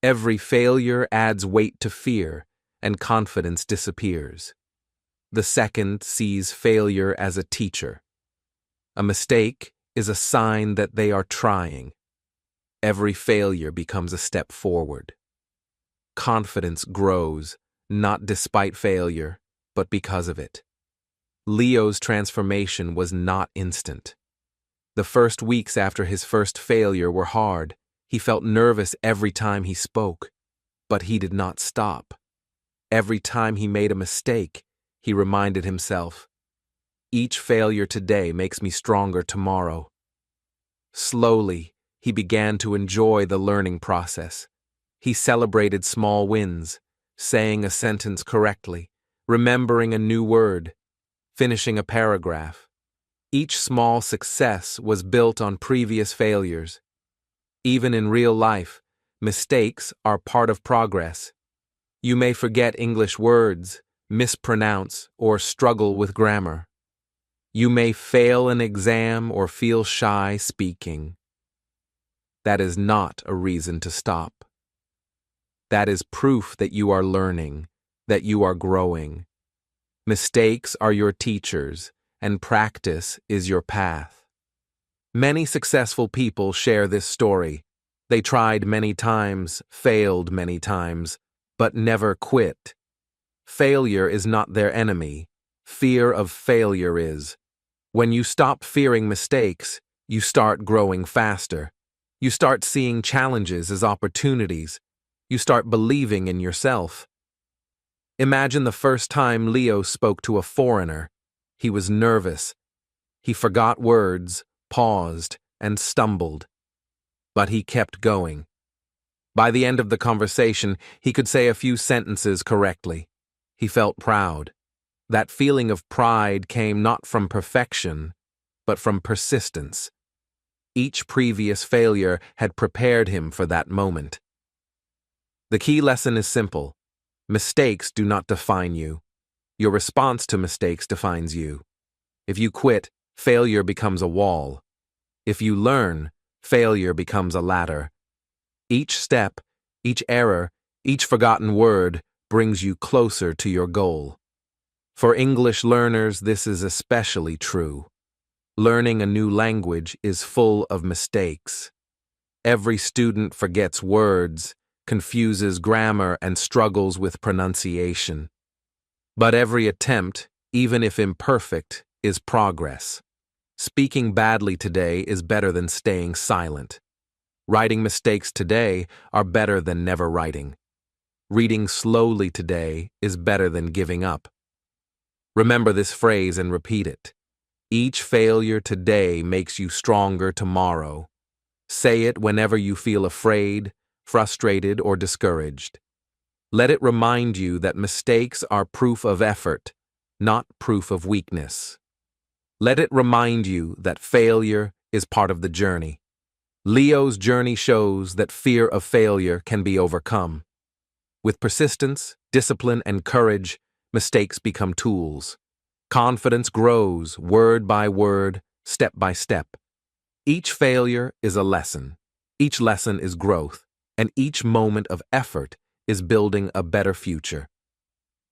Every failure adds weight to fear, and confidence disappears. The second sees failure as a teacher. A mistake is a sign that they are trying. Every failure becomes a step forward. Confidence grows, not despite failure, but because of it. Leo's transformation was not instant. The first weeks after his first failure were hard. He felt nervous every time he spoke, but he did not stop. Every time he made a mistake, he reminded himself, "Each failure today makes me stronger tomorrow." Slowly, he began to enjoy the learning process. He celebrated small wins, saying a sentence correctly, remembering a new word, finishing a paragraph. Each small success was built on previous failures. Even in real life, mistakes are part of progress. You may forget English words, mispronounce, or struggle with grammar. You may fail an exam or feel shy speaking. That is not a reason to stop. That is proof that you are learning, that you are growing. Mistakes are your teachers, and practice is your path. Many successful people share this story. They tried many times, failed many times, but never quit. Failure is not their enemy. Fear of failure is. When you stop fearing mistakes, you start growing faster. You start seeing challenges as opportunities. You start believing in yourself. Imagine the first time Leo spoke to a foreigner. He was nervous. He forgot words, paused, and stumbled. But he kept going. By the end of the conversation, he could say a few sentences correctly. He felt proud. That feeling of pride came not from perfection, but from persistence. Each previous failure had prepared him for that moment. The key lesson is simple. Mistakes do not define you. Your response to mistakes defines you. If you quit, failure becomes a wall. If you learn, failure becomes a ladder. Each step, each error, each forgotten word brings you closer to your goal. For English learners, this is especially true. Learning a new language is full of mistakes. Every student forgets words, confuses grammar, and struggles with pronunciation. But every attempt, even if imperfect, is progress. Speaking badly today is better than staying silent. Writing mistakes today are better than never writing. Reading slowly today is better than giving up. Remember this phrase and repeat it. Each failure today makes you stronger tomorrow. Say it whenever you feel afraid, frustrated, or discouraged. Let it remind you that mistakes are proof of effort, not proof of weakness. Let it remind you that failure is part of the journey. Leo's journey shows that fear of failure can be overcome. With persistence, discipline, and courage, mistakes become tools. Confidence grows word by word, step by step. Each failure is a lesson. Each lesson is growth, and each moment of effort is building a better future.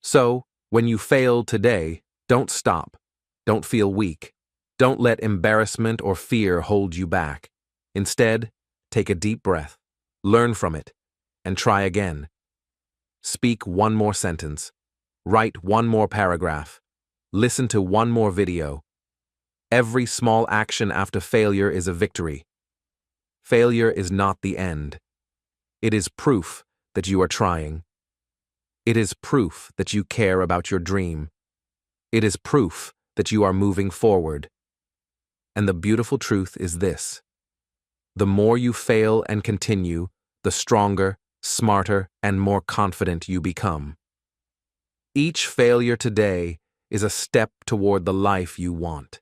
So, when you fail today, don't stop. Don't feel weak. Don't let embarrassment or fear hold you back. Instead, take a deep breath, learn from it, and try again. Speak one more sentence. Write one more paragraph. Listen to one more video. Every small action after failure is a victory. Failure is not the end. It is proof that you are trying. It is proof that you care about your dream. It is proof that you are moving forward. And the beautiful truth is this. The more you fail and continue, the stronger, smarter, and more confident you become. Each failure today is a step toward the life you want.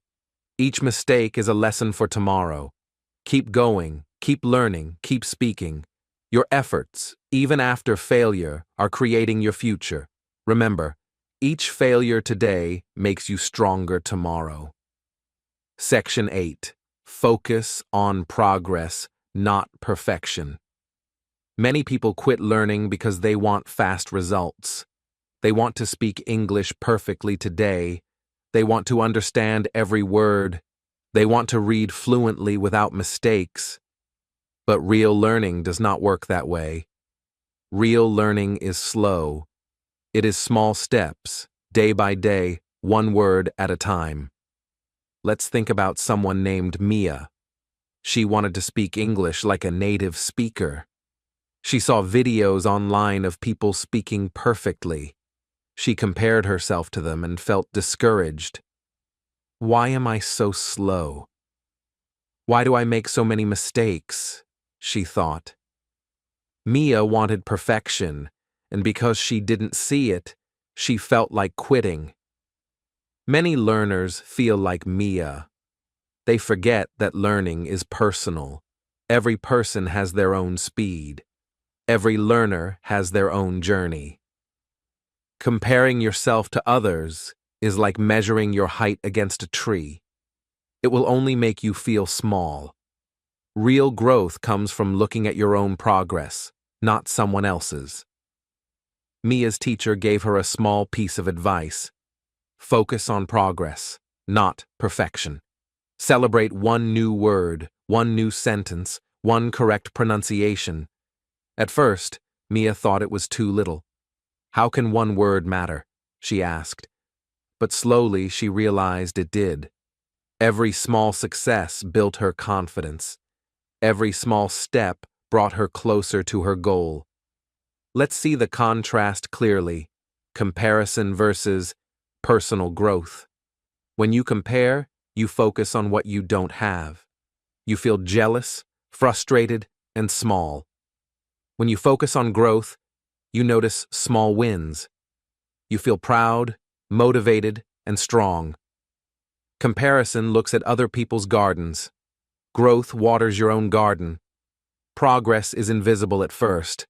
Each mistake is a lesson for tomorrow. Keep going, keep learning, keep speaking. Your efforts, even after failure, are creating your future. Remember, each failure today makes you stronger tomorrow. Section 8. Focus on progress, not perfection. Many people quit learning because they want fast results. They want to speak English perfectly today. They want to understand every word. They want to read fluently without mistakes. But real learning does not work that way. Real learning is slow. It is small steps, day by day, one word at a time. Let's think about someone named Mia. She wanted to speak English like a native speaker. She saw videos online of people speaking perfectly. She compared herself to them and felt discouraged. Why am I so slow? Why do I make so many mistakes? She thought. Mia wanted perfection, and because she didn't see it, she felt like quitting. Many learners feel like Mia. They forget that learning is personal. Every person has their own speed. Every learner has their own journey. Comparing yourself to others is like measuring your height against a tree. It will only make you feel small. Real growth comes from looking at your own progress, not someone else's. Mia's teacher gave her a small piece of advice. Focus on progress, not perfection. Celebrate one new word, one new sentence, one correct pronunciation. At first, Mia thought it was too little. How can one word matter? She asked. But slowly she realized it did. Every small success built her confidence. Every small step brought her closer to her goal. Let's see the contrast clearly. Comparison versus personal growth. When you compare, you focus on what you don't have. You feel jealous, frustrated, and small. When you focus on growth, you notice small wins. You feel proud, motivated, and strong. Comparison looks at other people's gardens. Growth waters your own garden. Progress is invisible at first.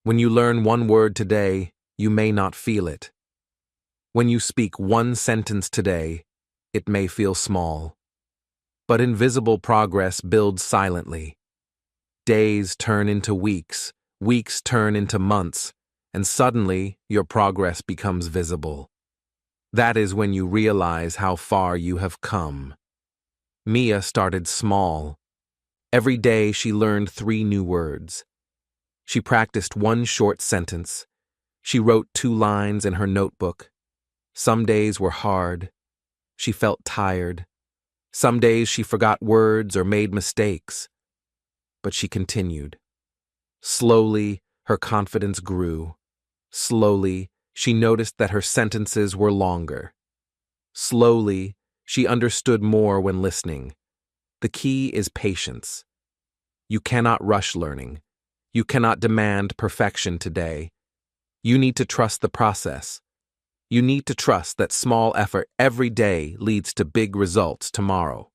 When you learn one word today, you may not feel it. When you speak one sentence today, it may feel small. But invisible progress builds silently. Days turn into weeks, weeks turn into months, and suddenly your progress becomes visible. That is when you realize how far you have come. Mia started small. Every day she learned 3 new words. She practiced one short sentence. She wrote 2 lines in her notebook. Some days were hard. She felt tired. Some days she forgot words or made mistakes. But she continued. Slowly, her confidence grew. Slowly, she noticed that her sentences were longer. Slowly, she understood more when listening. The key is patience. You cannot rush learning. You cannot demand perfection today. You need to trust the process. You need to trust that small effort every day leads to big results tomorrow.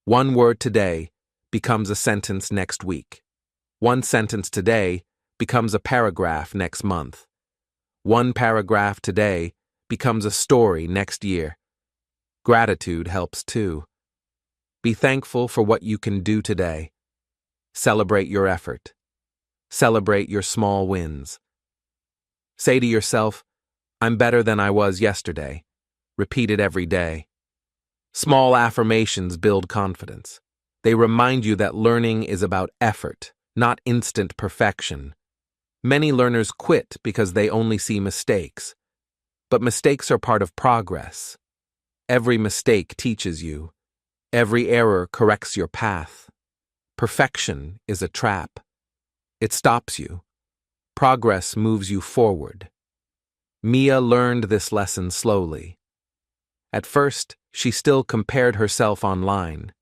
One word today becomes a sentence next week. One sentence today becomes a paragraph next month. One paragraph today becomes a story next year. Gratitude helps too. Be thankful for what you can do today. Celebrate your effort. Celebrate your small wins. Say to yourself, I'm better than I was yesterday. Repeat it every day. Small affirmations build confidence. They remind you that learning is about effort, not instant perfection. Many learners quit because they only see mistakes. But mistakes are part of progress. Every mistake teaches you. Every error corrects your path. Perfection is a trap. It stops you. Progress moves you forward. Mia learned this lesson slowly. At first, she still compared herself online,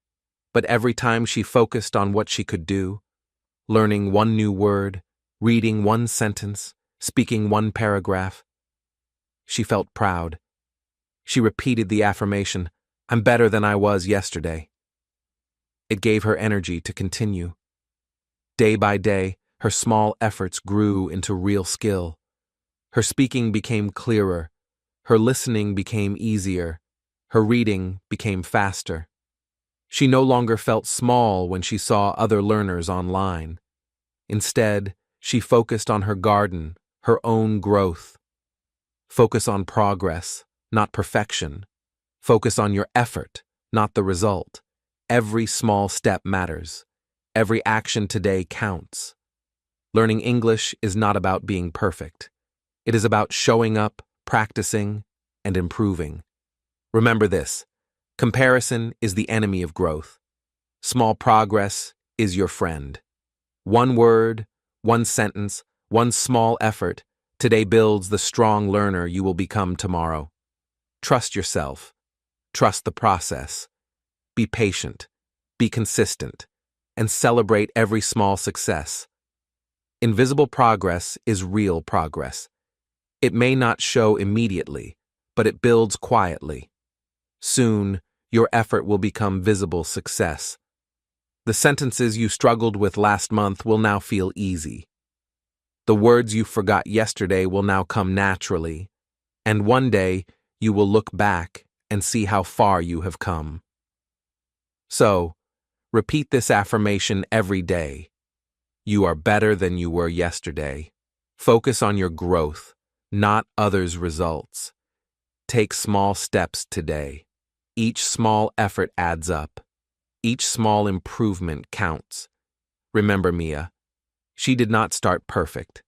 but every time she focused on what she could do, learning one new word, reading one sentence, speaking one paragraph, she felt proud. She repeated the affirmation, I'm better than I was yesterday. It gave her energy to continue. Day by day, her small efforts grew into real skill. Her speaking became clearer. Her listening became easier. Her reading became faster. She no longer felt small when she saw other learners online. Instead, she focused on her garden, her own growth. Focus on progress, not perfection. Focus on your effort, not the result. Every small step matters. Every action today counts. Learning English is not about being perfect. It is about showing up, practicing, and improving. Remember this: comparison is the enemy of growth. Small progress is your friend. One word, one sentence, one small effort today builds the strong learner you will become tomorrow. Trust yourself. Trust the process. Be patient. Be consistent. And celebrate every small success. Invisible progress is real progress. It may not show immediately, but it builds quietly. Soon, your effort will become visible success. The sentences you struggled with last month will now feel easy. The words you forgot yesterday will now come naturally, and one day you will look back and see how far you have come. So, repeat this affirmation every day. You are better than you were yesterday. Focus on your growth, not others' results. Take small steps today. Each small effort adds up. Each small improvement counts. Remember Mia. She did not start perfect.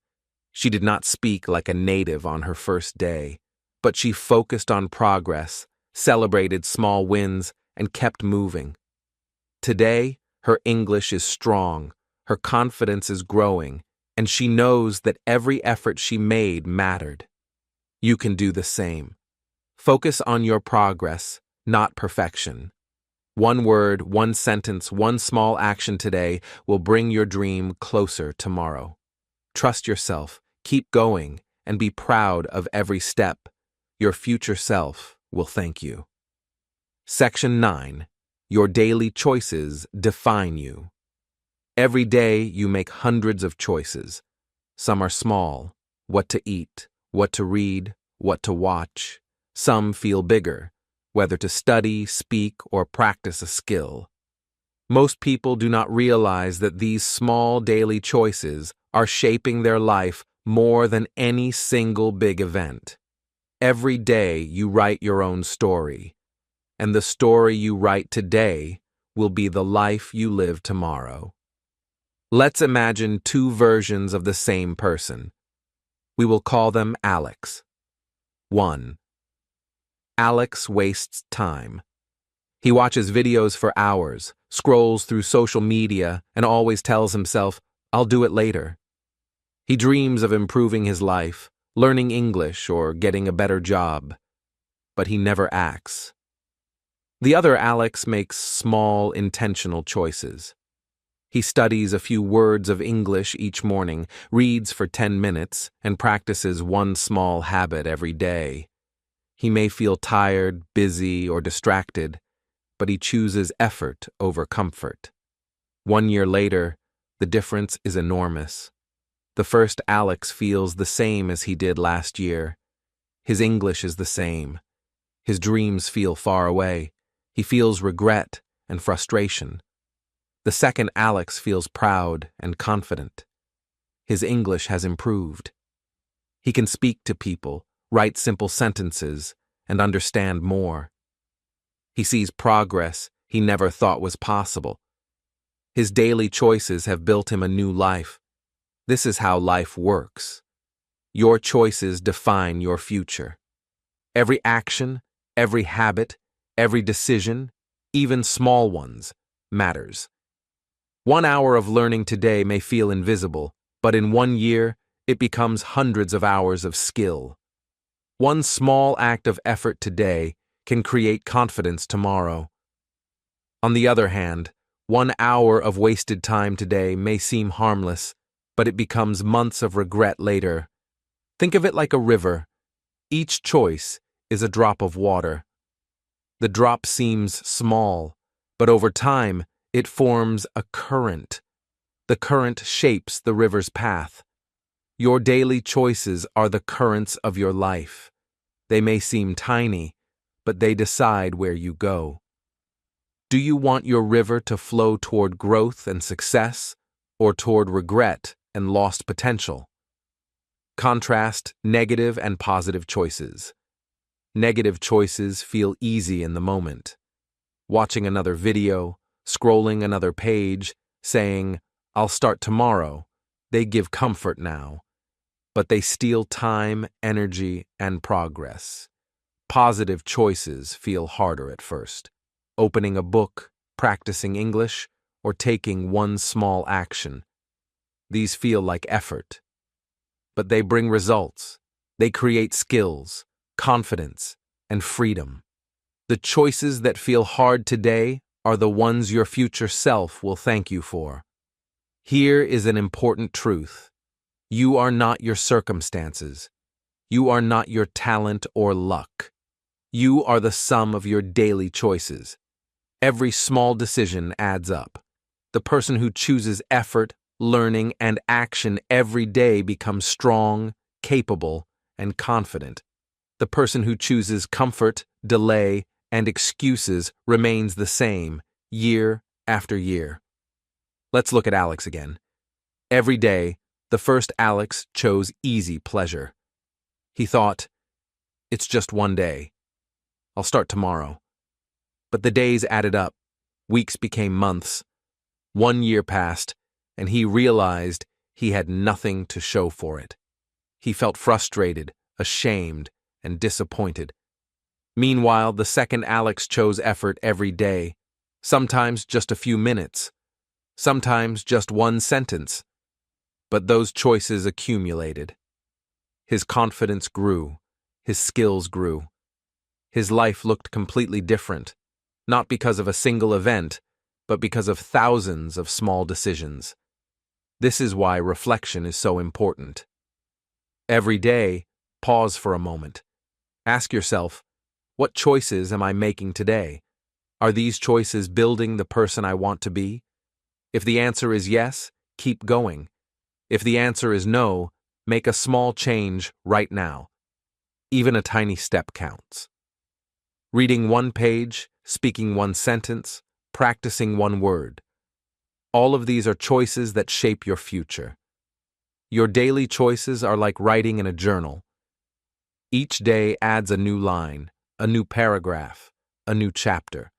She did not speak like a native on her first day, but she focused on progress, celebrated small wins, and kept moving. Today, her English is strong, her confidence is growing, and she knows that every effort she made mattered. You can do the same. Focus on your progress, not perfection. One word, one sentence, one small action today will bring your dream closer tomorrow. Trust yourself, keep going, and be proud of every step. Your future self will thank you. Section 9. Your daily choices define you. Every day you make hundreds of choices. Some are small: what to eat, what to read, what to watch. Some feel bigger: whether to study, speak, or practice a skill. Most people do not realize that these small daily choices are shaping their life more than any single big event. Every day you write your own story, and the story you write today will be the life you live tomorrow. Let's imagine two versions of the same person. We will call them Alex. 1. Alex wastes time. He watches videos for hours, scrolls through social media, and always tells himself, "I'll do it later." He dreams of improving his life, learning English, or getting a better job, but he never acts. The other Alex makes small, intentional choices. He studies a few words of English each morning, reads for 10 minutes, and practices one small habit every day. He may feel tired, busy, or distracted, but he chooses effort over comfort. 1 year later, the difference is enormous. The first Alex feels the same as he did last year. His English is the same. His dreams feel far away. He feels regret and frustration. The second Alex feels proud and confident. His English has improved. He can speak to people, write simple sentences, and understand more. He sees progress he never thought was possible. His daily choices have built him a new life. This is how life works. Your choices define your future. Every action, every habit, every decision, even small ones, matters. 1 hour of learning today may feel invisible, but in 1 year, it becomes hundreds of hours of skill. One small act of effort today can create confidence tomorrow. On the other hand, 1 hour of wasted time today may seem harmless, but it becomes months of regret later. Think of it like a river. Each choice is a drop of water. The drop seems small, but over time, it forms a current. The current shapes the river's path. Your daily choices are the currents of your life. They may seem tiny, but they decide where you go. Do you want your river to flow toward growth and success, or toward regret and lost potential? Contrast negative and positive choices. Negative choices feel easy in the moment. Watching another video, scrolling another page, saying, "I'll start tomorrow," they give comfort now, but they steal time, energy, and progress. Positive choices feel harder at first. Opening a book, practicing English, or taking one small action. These feel like effort. But they bring results. They create skills, confidence, and freedom. The choices that feel hard today are the ones your future self will thank you for. Here is an important truth. You are not your circumstances. You are not your talent or luck. You are the sum of your daily choices. Every small decision adds up. The person who chooses effort, learning, and action every day becomes strong, capable, and confident. The person who chooses comfort, delay, and excuses remains the same, year after year. Let's look at Alex again. Every day, the first Alex chose easy pleasure. He thought, "It's just one day. I'll start tomorrow." But the days added up. Weeks became months. 1 year passed, and he realized he had nothing to show for it. He felt frustrated, ashamed, and disappointed. Meanwhile, the second Alex chose effort every day, sometimes just a few minutes, sometimes just one sentence. But those choices accumulated. His confidence grew, his skills grew. His life looked completely different, not because of a single event, but because of thousands of small decisions. This is why reflection is so important. Every day, pause for a moment. Ask yourself, what choices am I making today? Are these choices building the person I want to be? If the answer is yes, keep going. If the answer is no, make a small change right now. Even a tiny step counts. Reading one page, speaking one sentence, practicing one word. All of these are choices that shape your future. Your daily choices are like writing in a journal. Each day adds a new line, a new paragraph, a new chapter.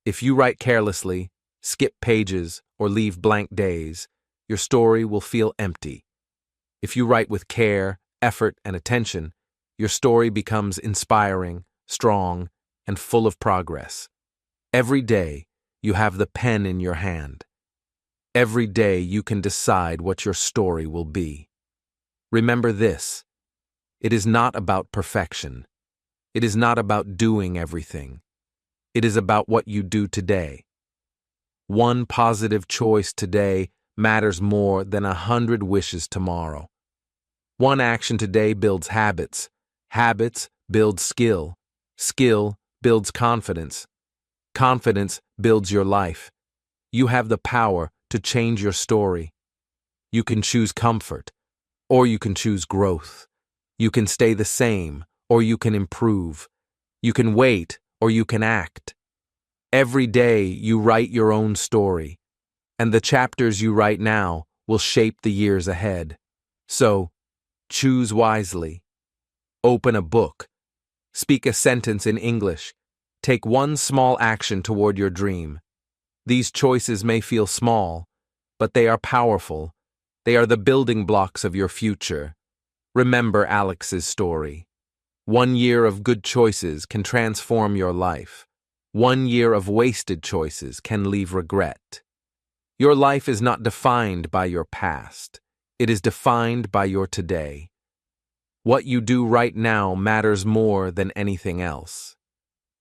If you write carelessly, skip pages, or leave blank days, your story will feel empty. If you write with care, effort, and attention, your story becomes inspiring, strong, and full of progress. Every day, you have the pen in your hand. Every day, you can decide what your story will be. Remember this: it is not about perfection. It is not about doing everything. It is about what you do today. One positive choice today matters more than 100 wishes tomorrow. One action today builds habits. Habits build skill. Skill builds confidence. Confidence builds your life. You have the power to change your story. You can choose comfort, or you can choose growth. You can stay the same, or you can improve. You can wait, or you can act. Every day you write your own story, and the chapters you write now will shape the years ahead. So, choose wisely. Open a book. Speak a sentence in English. Take one small action toward your dream. These choices may feel small, but they are powerful. They are the building blocks of your future. Remember Alex's story. 1 year of good choices can transform your life. 1 year of wasted choices can leave regret. Your life is not defined by your past. It is defined by your today. What you do right now matters more than anything else.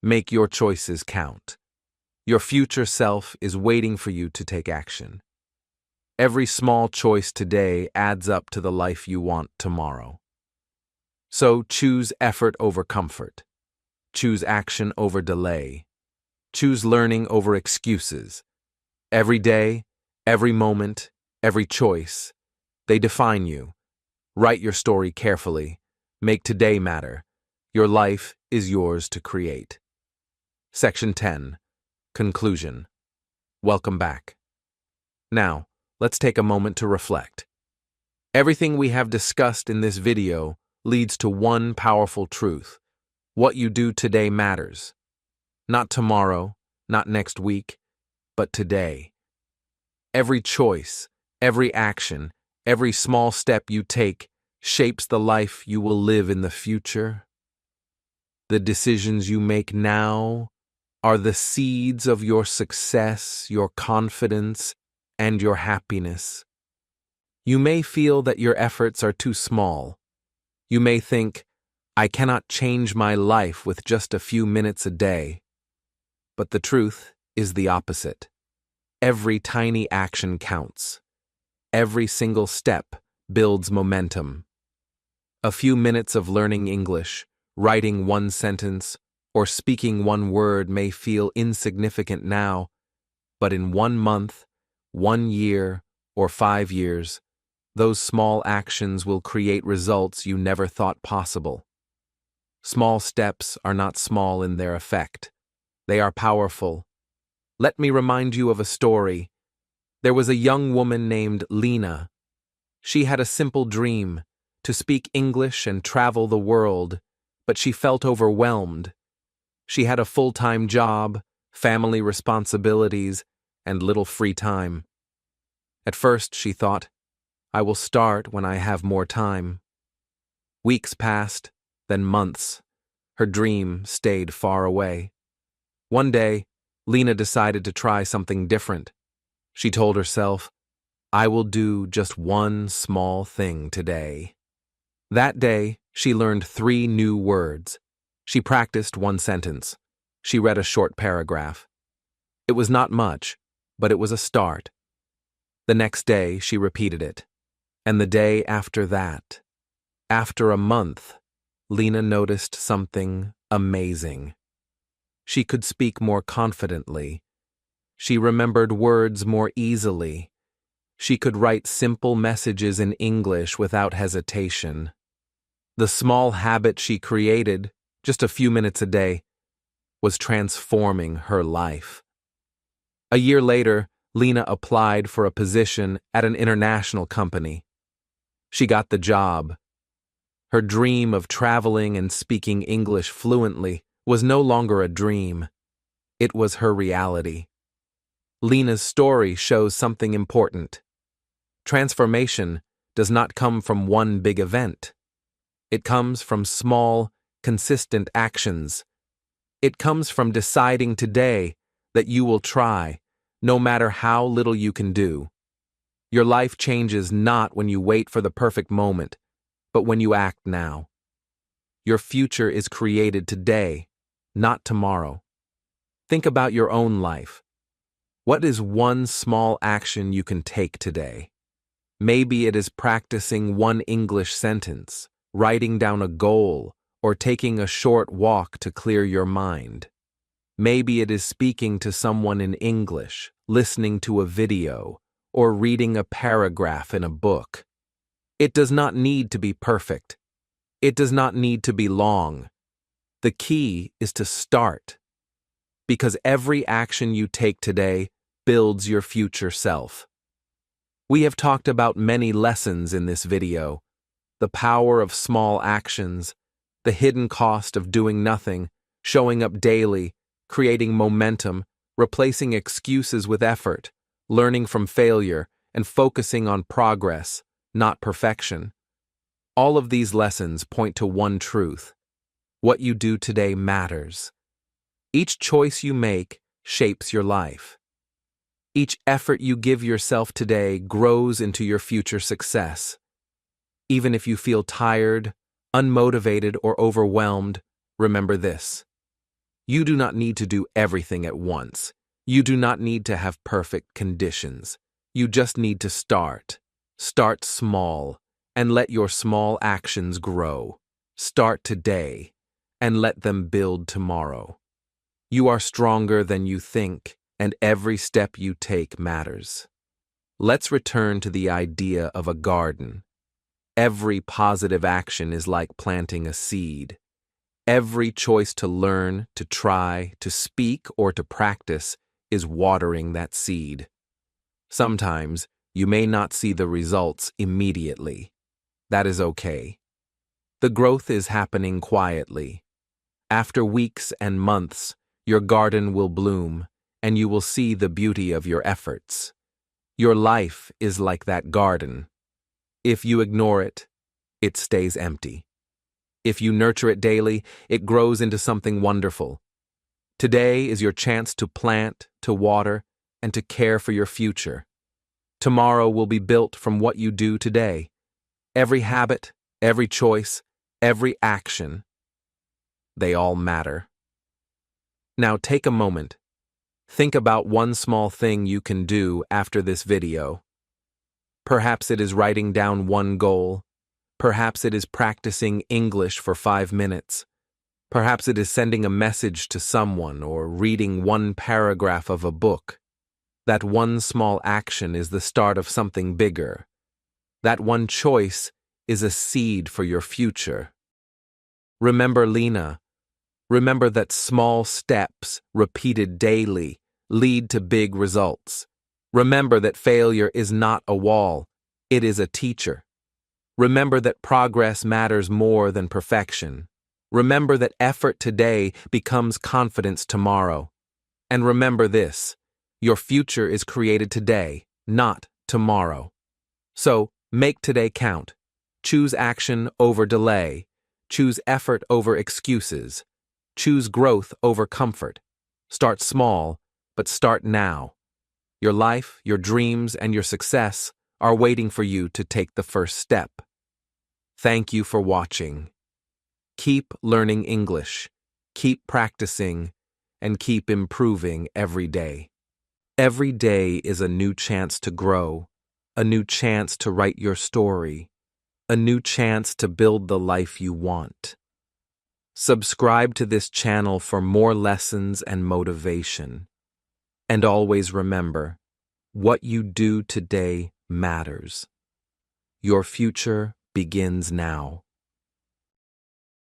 Make your choices count. Your future self is waiting for you to take action. Every small choice today adds up to the life you want tomorrow. So choose effort over comfort. Choose action over delay. Choose learning over excuses. Every day, every moment, every choice, they define you. Write your story carefully. Make today matter. Your life is yours to create. Section 10. Conclusion. Welcome back. Now, let's take a moment to reflect. Everything we have discussed in this video leads to one powerful truth. What you do today matters. Not tomorrow, not next week, but today. Every choice, every action, every small step you take shapes the life you will live in the future. The decisions you make now are the seeds of your success, your confidence, and your happiness. You may feel that your efforts are too small. You may think, I cannot change my life with just a few minutes a day. But the truth is the opposite. Every tiny action counts. Every single step builds momentum. A few minutes of learning English, writing one sentence, or speaking one word may feel insignificant now, but in 1 month, 1 year, or 5 years, those small actions will create results you never thought possible. Small steps are not small in their effect. They are powerful. Let me remind you of a story. There was a young woman named Lena. She had a simple dream, to speak English and travel the world, but she felt overwhelmed. She had a full-time job, family responsibilities, and little free time. At first, she thought, I will start when I have more time. Weeks passed, then months. Her dream stayed far away. One day, Lena decided to try something different. She told herself, I will do just one small thing today. That day, she learned 3 new words. She practiced one sentence. She read a short paragraph. It was not much, but it was a start. The next day, she repeated it. And the day after that. After a month, Lena noticed something amazing. She could speak more confidently. She remembered words more easily. She could write simple messages in English without hesitation. The small habit she created, just a few minutes a day, was transforming her life. A year later, Lena applied for a position at an international company. She got the job. Her dream of traveling and speaking English fluently was no longer a dream. It was her reality. Lena's story shows something important. Transformation does not come from one big event. It comes from small, consistent actions. It comes from deciding today that you will try, no matter how little you can do. Your life changes not when you wait for the perfect moment, but when you act now. Your future is created today, not tomorrow. Think about your own life. What is one small action you can take today? Maybe it is practicing one English sentence, writing down a goal, or taking a short walk to clear your mind. Maybe it is speaking to someone in English, listening to a video, or reading a paragraph in a book. It does not need to be perfect. It does not need to be long. The key is to start. Because every action you take today builds your future self. We have talked about many lessons in this video. The power of small actions, the hidden cost of doing nothing, showing up daily, creating momentum, replacing excuses with effort, learning from failure, and focusing on progress, not perfection. All of these lessons point to one truth. What you do today matters. Each choice you make shapes your life. Each effort you give yourself today grows into your future success. Even if you feel tired, unmotivated, or overwhelmed, remember this. You do not need to do everything at once. You do not need to have perfect conditions. You just need to start. Start small, and let your small actions grow. Start today, and let them build tomorrow. You are stronger than you think, and every step you take matters. Let's return to the idea of a garden. Every positive action is like planting a seed. Every choice to learn, to try, to speak, or to practice is watering that seed. Sometimes you may not see the results immediately. That is okay. The growth is happening quietly. After weeks and months, your garden will bloom, and you will see the beauty of your efforts. Your life is like that garden. If you ignore it, it stays empty. If you nurture it daily, it grows into something wonderful. Today is your chance to plant, to water, and to care for your future. Tomorrow will be built from what you do today. Every habit, every choice, every action, they all matter. Now take a moment. Think about one small thing you can do after this video. Perhaps it is writing down one goal. Perhaps it is practicing English for 5 minutes. Perhaps it is sending a message to someone or reading one paragraph of a book. That one small action is the start of something bigger. That one choice is a seed for your future. Remember Lena. Remember that small steps, repeated daily, lead to big results. Remember that failure is not a wall, it is a teacher. Remember that progress matters more than perfection. Remember that effort today becomes confidence tomorrow. And remember this, your future is created today, not tomorrow. So, make today count. Choose action over delay. Choose effort over excuses. Choose growth over comfort. Start small, but start now. Your life, your dreams, and your success are waiting for you to take the first step. Thank you for watching. Keep learning English, keep practicing, and keep improving every day. Every day is a new chance to grow, a new chance to write your story, a new chance to build the life you want. Subscribe to this channel for more lessons and motivation. And always remember, what you do today matters. Your future begins now.